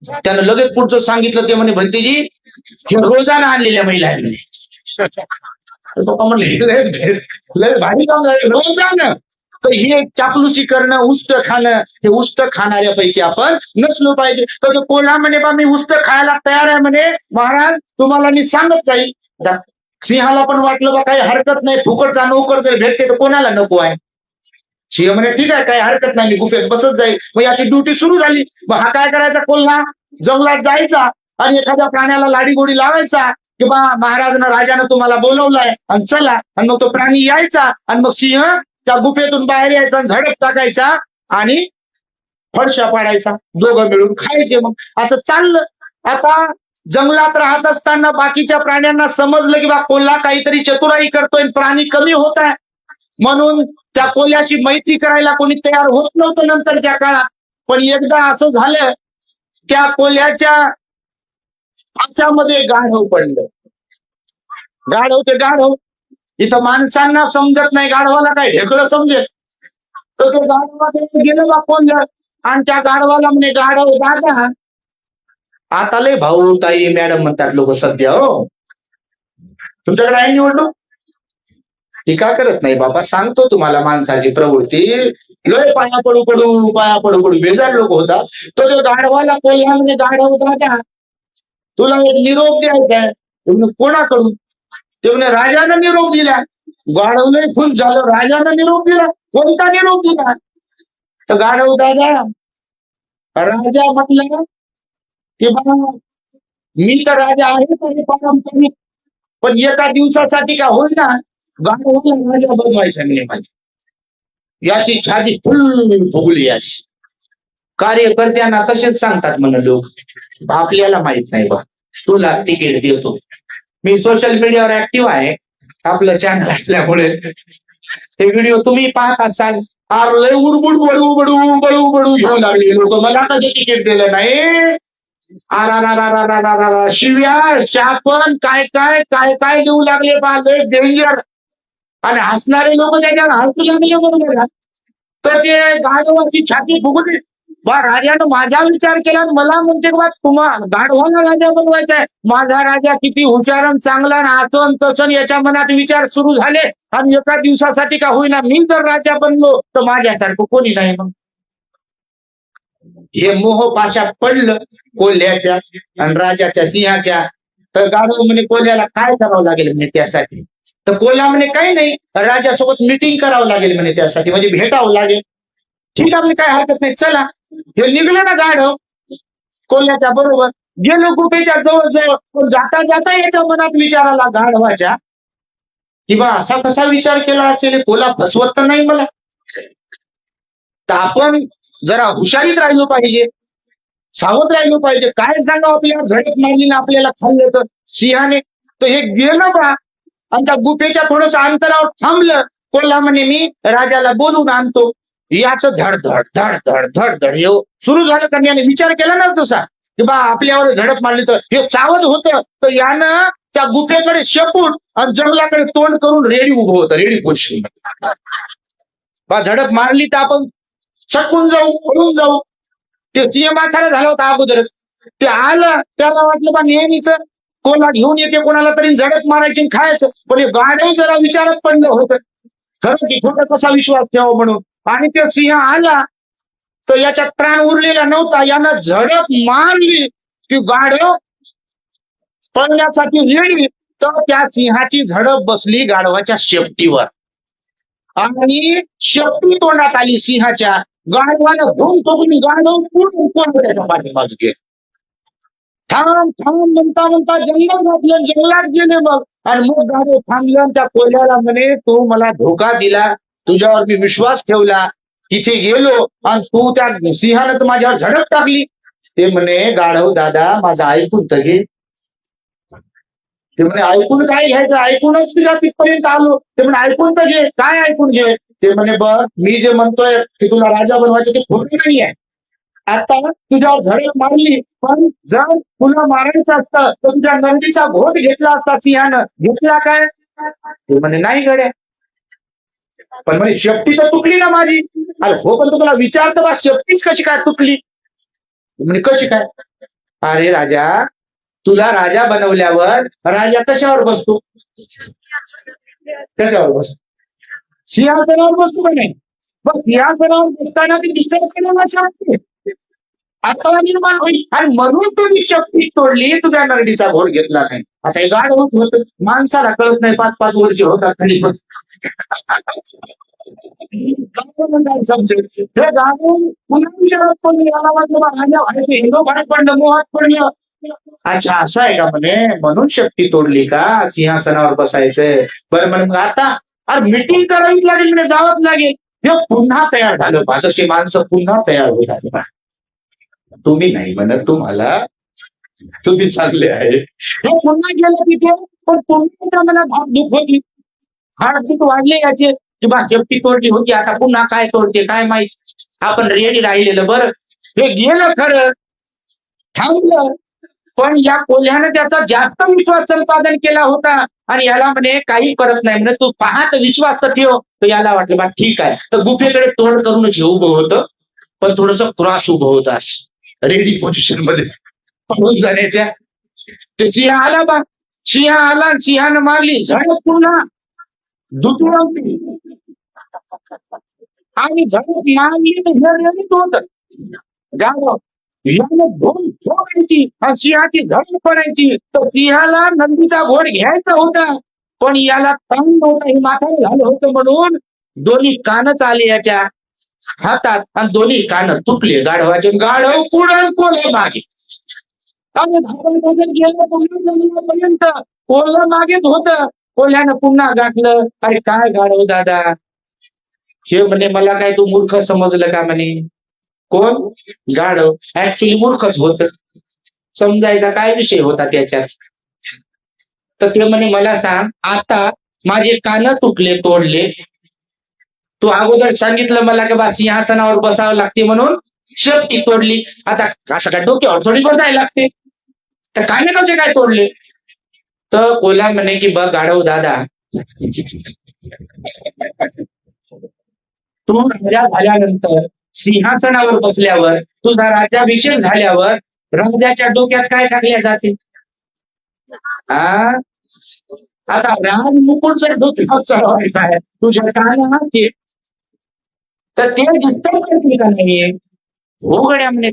त्यानं लगेच पुढचं सांगितलं, ते म्हणे भंतेजी हे रोजानं आणलेल्या महिला आहे म्हणे. म्हणले भारी काम झालं रोजानं. तर हे चापलुसी करणं, उष्ट खाणं, हे उष्ट खाणाऱ्यापैकी आपण नसलो पाहिजे. तर तो कोल्हा म्हणे बा मी उष्ट खायला तयार आहे म्हणे, महाराज तुम्हाला मी सांगत जाईल. सिंहाला पण वाटलं बा काही हरकत नाही, फुकटचा नोकर जर भेटते तर कोणाला नको आहे. सिंह म्हणे ठीक आहे, काही हरकत नाही, मी गुफेत बसत जाईल. मग याची ड्युटी सुरू झाली. मग हा काय करायचा, कोल्हा जंगलात जायचा आणि एखाद्या प्राण्याला लाडी गोडी लावायचा की बा महाराजानं राजानं तुम्हाला बोलवलंय आणि चला. आणि मग तो प्राणी यायचा आणि मग सिंह त्या गुफेतून बाहेर यायचा, झडप टाकायचा आणि फडशा पाडायचा. दोघं मिळून खायचे. मग असं चाललं. आता जंगलात राहत असताना बाकीच्या प्राण्यांना समजलं की बा कोल्हा काहीतरी चतुराई करतोय, प्राणी कमी होत आहे. म्हणून त्या कोल्ह्याची मैत्री करायला कोणी तयार होत नव्हतं नंतरच्या काळात. पण एकदा असं झालं, त्या कोल्ह्याच्या आशामध्ये गाढव पडलं. गाढव ते गाढव, इथं माणसांना समजत नाही, गाढवाला काय ढेकळं समजेल. तर तो गाढवाला गेलं बा कोल्ह, आणि त्या गाढवाला म्हणे गाढव दादा. आता लय भाऊ ताई मॅडम म्हणतात लोक सध्या हो. तुमच्याकडे आहे निवडणूक? टीका करत नाही बाबा, सांगतो तुम्हाला माणसाची प्रवृत्ती. लोय पाया पडू पडू बेजार लोक होता. तो जो गाढवाला कोल्हा म्हणजे गाढव होता त्या तुला एक निरोप द्यायचा आहे. ते म्हणे कोणाकडून? ते म्हणे राजानं निरोप दिला. गाढवलंय खुश झालं. राजानं निरोप दिला. कोणता निरोप दिला? तर गाढव दादा राजा म्हटलं की बा मी तर राजा आहे पारंपरिक, पण एका दिवसासाठी का होईना गाढवाला राजा बनवायचं नाही माझी. याची छाती फुल फुगली अशी. कार्यकर्त्यांना तसेच सांगतात म्हणे लोक. आपल्याला माहित नाही बा, तुला तिकीट देतो. मी सोशल मीडियावर ऍक्टिव्ह आहे आपलं चॅनल असल्यामुळे. ते व्हिडिओ तुम्ही पाहत असाल. लय उडबुड बडू बडू बडू बडू घेऊ लागले लोक. मला कधी तिकीट दिलं नाही. शिव्या शापन काय काय काय काय देऊ लागले बा. लय डेंजर. आणि हसणारे लोक त्याच्यावर हसू लागले बरोबर. तर ते गाढवाची छाती फुगली. बा राजानं माझा विचार केला. मला म्हणते बा तुम्हाला गाढवाला राजा बनवायचा आहे. माझा राजा किती हुशार आणि चांगला आसन तसन याच्या मनात विचार सुरू झाले. आणि एका दिवसासाठी का होईना मी जर राजा बनलो तर माझ्यासारखं कोणी नाही. मग हे मोह पाशात पडलं कोल्ह्याच्या आणि राजाच्या सिंहाच्या. तर गाढव म्हणे कोल्ह्याला काय करावं लागेल म्हणे त्यासाठी. तर कोल्हा म्हणे काही नाही, राजासोबत मिटिंग करावं लागेल म्हणे त्यासाठी, म्हणजे भेटावं लागेल. ठीक आहे, काय हरकत नाही, चला. हे निघलं ना गाढव कोल्ह्याच्या बरोबर. गेलो गुफेच्या जवळ जवळ. पण जाता जाता याच्या मनात विचार आला गाढवाच्या की बा असा कसा विचार केला असेल, कोल्हा फसवत तर नाही मला. तर आपण जरा हुशारीत राहिलो पाहिजे, सावध राहिलो पाहिजे. काय सांगावं आपल्याला झडप मारली ना आपल्याला खाल्लं तर सिंहाने. तर हे गेलं बा आणि त्या गुफेच्या थोडस अंतरावर थांबलं. कोल्हा म्हणे मी राजाला बोलून आणतो. याच धड धड धड धड धड धड हे सुरू झालं. कारण याने विचार केला ना तसा की बा आपल्यावर झडप मारली तर हे सावध होतं. तर यानं त्या गुफेकडे शेपूट आणि जंगलाकडे तोंड करून रेडी उभं होतं. Ready position. बा झडप मारली तर आपण चकून जाऊ, पळून जाऊ. ते सिंह माथारा झाला होता अगोदरच. ते आलं त्याला वाटलं बा नेहमीच कोल्हा घेऊन येते कोणाला तरी झडप मारायची खायचं. पण हे गाढव जरा विचारात पडलं होतं खरं की खोटा कसा विश्वास ठेवा म्हणून. आणि ते सिंह आला तर याच्यात प्राण उरलेला नव्हता. यानं झडप मारली की गाढव पळण्यासाठी रेडी. तर त्या सिंहाची झडप बसली गाढवाच्या शेपटीवर आणि शेपटी तोंडात आली सिंहाच्या. गाढवानं धूम ठोकली. गाढव पूर्ण त्याच्या पाठीमागे गेले. थांब थांब म्हणता म्हणता जंगलात घातलं. जंगलात गेले मग. आणि मग गाढव थांबलं. त्या कोल्ह्याला म्हणे तू मला धोका दिला, तुझ्यावर मी विश्वास ठेवला, तिथे गेलो आणि तू त्या सिंहानं तर माझ्यावर झडप टाकली. ते म्हणे गाढव दादा माझं ऐकून तर घे. ते म्हणे ऐकून काय घ्यायचं, ऐकूनच तुझ्या तिथपर्यंत आलो. ते म्हणे ऐकून तर घे. काय ऐकून घे? ते म्हणे बघ मी जे म्हणतोय की तुला राजा बनवायचं ते खोटं नाहीये. आता तुझ्यावर झडप मारली, पण जर तुला मारायचं असतं तर तुझ्या नंदीचा घोट घेतला असता सिंहानं. घेतला काय? ते म्हणे नाही गड्या. पण म्हणे शेपटी तर तुटली ना माझी. अरे हो पण तुला विचारतो बा शेपटीच कशी काय तुटली? म्हणे कशी काय? अरे राजा तुला राजा बनवल्यावर राजा कशावर बसतो? कशावर बसतो? सिंहासनावर बसतो का नाही? पण सिंहासनावर बसताना ती डिस्टर्ब करायला सांगते. आता निर्माण होईल. आणि म्हणून तुम्ही शक्ती तोडली, तुझ्या नरडीचा घोर घेतला नाही. आता हे गाढ होत माणसाला कळत नाही. 5-5 वर्ष होतात तरी पण हे गाडून पुन्हा विचारात पडले. याला वाटलं राजा व्हायचे, हिरो बाहेर पडलं, मोहात पडलं. अच्छा असं आहे का म्हणे, म्हणून शक्ती तोडली का सिंहासनावर बसायचंय. बरं म्हणे आता अरे मिटिंग करावीच लागेल म्हणजे जावंच लागेल. हे पुन्हा तयार झालं. माझी माणसं पुन्हा तयार होत. तुम्ही नाही म्हणत, तुम्हाला तुम्ही चांगले आहे. हे पुन्हा गेलं तिथे, पण पुन्हा मला दुःख होती. हार्टबीट वाढले याचे की बा शेपटी तोडली होती, आता पुन्हा काय तोडते काय माहित. आपण रेडी राहिलेलं बरं. हे गेलं खरं, थांबलं. पण या कोल्ह्यानं त्याचा जास्त विश्वास संपादन केला होता. आणि याला म्हणे काही करत नाही म्हणे, तू पाहत विश्वास तर ठेव. तर याला वाटलं बा ठीक आहे. तर गुफेकडे तोंड करूनच हे उभं होतं, पण थोडस क्रॉस उभं होतं असं रेडी पोझिशन मध्ये पळून जाण्याच्या. ते सिंह आला बा. सिंह आला, सिंहानं मारली झडप पुन्हा दुसरी. आणि झडप मारली होत गाढव यानं दोन ठोकायची आणि सिंहाची झडप पडायची. तर सिंहाला नंदीचा घोड घ्यायचा होता, पण याला ताण नव्हता, हे माथ्याला झालं होतं म्हणून दोन्ही कानच आले याच्या हातात आणि दोन्ही कान तुटले गाढवाचे. गाढव पुढे कोल्हे मागे आणि गेलं पर्यंत कोल्हा मागेच होत. कोल्ह्यानं पुन्हा गाठलं. अरे काय गाढव दादा, हे म्हणे मला काय तू मूर्ख समजलं का म्हणे. कोण? गाढव. ऍक्च्युली मूर्खच होत, समजायचा काय विषय होता त्याच्यात. तर ते म्हणे मला सांग, आता माझे कान तुटले तोडले, तू अगोदर सांगितलं मला की बा सिंहासनावर बसावं लागते म्हणून शेपटी तोडली, आता असं काय डोक्यावर थोडी बसायला लागते, तर काने कसे काय तोडले. तर कोल्हा म्हणे की बघ गाढव दादा, तू राजा झाल्यानंतर सिंहासनावर बसल्यावर तुझा राज्याभिषेक झाल्यावर राजाच्या डोक्यात काय टाकल्या जाते. आता राज मुकुट जर डोक्यावर चढवायचा आहे तुझ्या कानाचे, तर ते डिस्टर्ब करतील का नाही. हो गड्या म्हणे,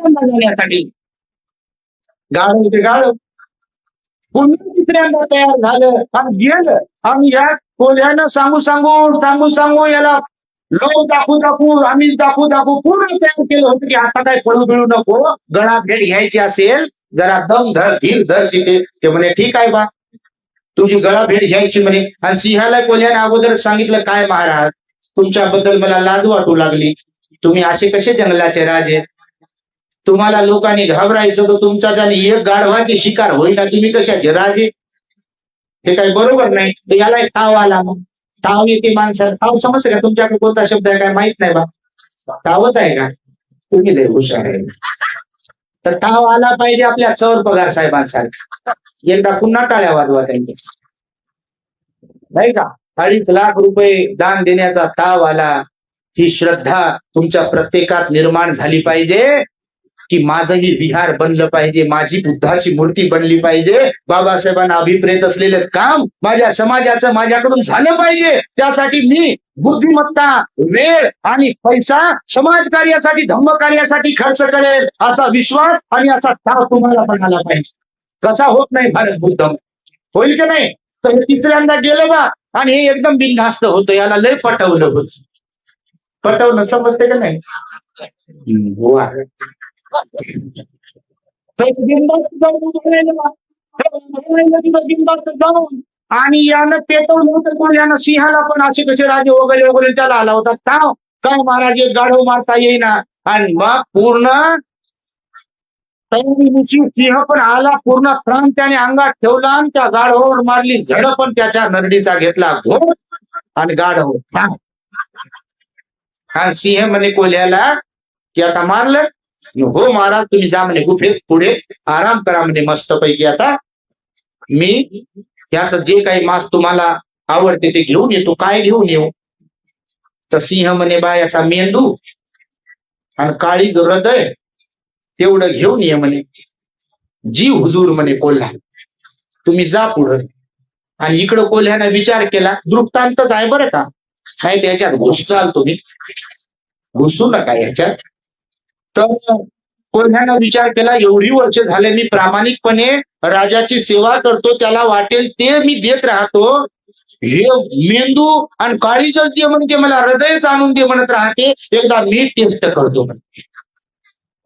जाण्यासाठी गाढव ते गाढव पुन्हा तिसऱ्यांदा तयार झालं आणि गेलं. आणि या कोल्ह्यानं सांगू याला लोक दाखवू आम्हीच दाखवू पूर्ण तयार केलं होतं की आता काय पळू बिळू नको, गळा भेट घ्यायची असेल जरा दम धर धीर धर तिथे. ते म्हणे ठीक आहे बा, तुझी गळा भेट घ्यायची म्हणे. आणि सिंहाला कोल्ह्याने अगोदर सांगितलं काय महाराज, तुमच्याबद्दल मला लाज वाटू लागली, तुम्ही असे कसे जंगलाचे राजे, तुम्हाला लोकांनी घाबरायचं तर तुमच्या एक गाढवाची शिकार होईना, तुम्ही कशाचे राजे, ते काही बरोबर नाही. तर याला एक ताव आला. मग ताव येते माणसाला. ताव समजते का तुमच्याकडे कोणता शब्द आहे काय माहित नाही बा, तावच आहे का, तुम्ही लय हुशार आहे. तर ताव आला पाहिजे आपल्या चौर पगार साहेबांसारखा. एकदा पुन्हा टाळ्या वाजवा त्यांच्या, नाही का. 2.5 लाख रुपये दान देण्याचा ताव आला. ही श्रद्धा तुमच्या प्रत्येकात निर्माण झाली पाहिजे की माझंही विहार बनलं पाहिजे, माझी बुद्धाची मूर्ती बनली पाहिजे, बाबासाहेबांना अभिप्रेत असलेलं काम माझ्या समाजाचं माझ्याकडून झालं पाहिजे. त्यासाठी मी बुद्धिमत्ता, वेळ आणि पैसा समाज कार्यासाठी, धम्म कार्यासाठी खर्च करेल, असा विश्वास आणि असा ताव तुम्हाला पण आला पाहिजे. कसा होत नाही भारत बुद्ध, होईल की नाही. तर हे तिसऱ्यांदा गेलं बा आणि हे एकदम बिनधास्त होतं, याला लय पटवलं होत. पटवणं समजते का नाही. जाऊन आणि यानं पेटवलं होतं, पण यानं सिंहाला पण असे कसे राजे वगैरे वगैरे त्याला आला होता. काय महाराज गाढव मारता येईना. आणि मग पूर्ण सिंह पण आला, पूर्ण प्राण त्याने अंगात ठेवला आणि त्या गाढवावर मारली झड, पण त्याच्या नरडीचा घेतला घोड आणि गाढव. हा सिंह म्हणे कोल्ह्याला की आता मारलं. हो महाराज तुम्ही जा म्हणे गुफेत पुढे आराम करा म्हणे मस्त पैकी, आता मी याचं जे काही मांस तुम्हाला आवडते ते घेऊन येतो. काय घेऊन येऊ. तर सिंह म्हणे बा याचा मेंदू आणि काळी हृदय तेवढं घेऊन ये म्हणे. जी हुजूर म्हणे कोल्हा, तुम्ही जा पुढं. आणि इकडं कोल्ह्याने विचार केला, दृष्टांतच आहे बरं का, काय त्याच्यात घुसाल तुम्ही, घुसू नका याच्यात. तर कोल्ह्यानं विचार केला, एवढी वर्ष झाले मी प्रामाणिकपणे राजाची सेवा करतो, त्याला वाटेल ते मी देत राहतो, हे मेंदू आणि काळीजच दे म्हणते, मला हृदयच आणून दे म्हणत राहते, एकदा मी टेस्ट करतो म्हणते.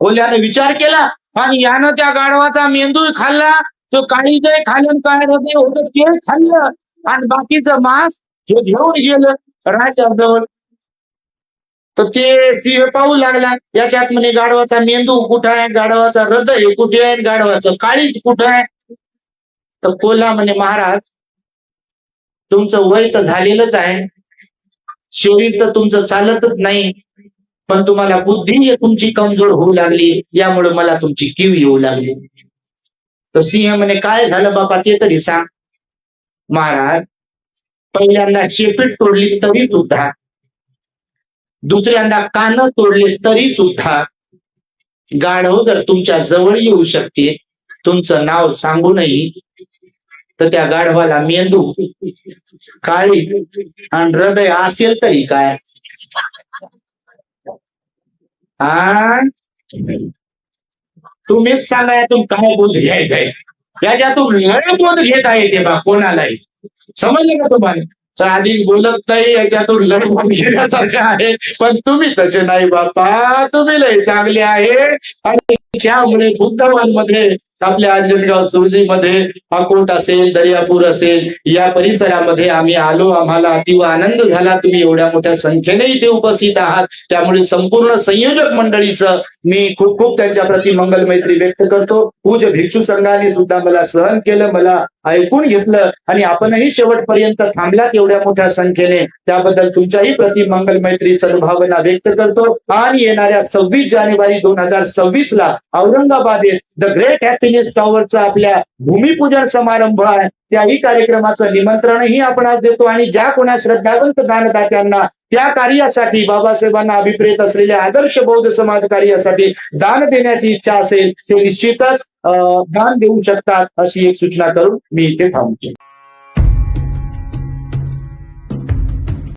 कोल्ह्याने विचार केला आणि यानं त्या गाढवाचा मेंदू खाल्ला, तो काळीजय खाल्लं, काय हृदय होतं ते खाल्लं, आणि बाकीचं मांस हे घेऊन गेलं राजाजवळ. तर ते पाहू लागला, याच्यात म्हणे गाढवाचा मेंदू कुठं आहे, गाढवाचा हृदय कुठे आहे, गाढवाचं काळीज कुठं आहे. तर कोल्हा म्हणे महाराज तुमचं वय तर झालेलंच आहे, शरीर तर तुमचं चालतच नाही, पण तुम्हाला बुद्धी तुमची कमजोर होऊ लागली, यामुळे मला तुमची कीव येऊ लागली. तर सिंह म्हणे काय झालं बापा ते तरी सांग. महाराज पहिल्यांदा शेपीट तोडली तरी सुद्धा, दुसऱ्यांदा कान तोडले तरी सुद्धा गाढव जर तुमच्या जवळ येऊ शकते, तुमचं नाव सांगूनही तर त्या गाढवाला मेंदू काळी आणि हृदय असेल तरी काय हा तुम्हीच सांगा यातून काय बोध घ्यायचंय याच्यातून लय बोध घेत आहे ते बा कोणालाही समजलं का तुम्हाला तर आधी बोलत नाही याच्यातून लय बोध घेण्यासारखं आहे पण तुम्ही तसे नाही बापा तुम्ही लय चांगले आहे आणि त्यामुळे बुद्धवानमध्ये आपल्या अंजनगाव सुरजीमध्ये अकोट असेल दर्यापूर असेल या परिसरामध्ये आम्ही आलो आम्हाला अतिव आनंद झाला तुम्ही एवढ्या मोठ्या संख्येने इथे उपस्थित आहात त्यामुळे संपूर्ण संयोजक मंडळीचं मी खूप खूप त्यांच्या प्रती मंगल मैत्री व्यक्त करतो पूज्य भिक्षू संघाने सुद्धा मला सहन केलं मला ऐकून घेतलं आणि आपणही शेवटपर्यंत थांबलात एवढ्या मोठ्या संख्येने त्याबद्दल तुमच्याही प्रति मंगल मैत्री सद्भावना व्यक्त करतो आणि येणाऱ्या 26 जानेवारी 2026 ला औरंगाबाद येथे द ग्रेट हॅपीनेस टॉवरचा आपल्या भूमिपूजन समारंभ आहे त्याही कार्यक्रमाचं निमंत्रणही आपण आज देतो आणि ज्या कोणा श्रद्धावंत दानदात्यांना त्या कार्यासाठी बाबासाहेबांना अभिप्रेत असलेल्या आदर्श बौद्ध समाज कार्यासाठी दान देण्याची इच्छा असेल ते निश्चितच दान देऊ शकतात अशी एक सूचना करून मी इथे थांबतो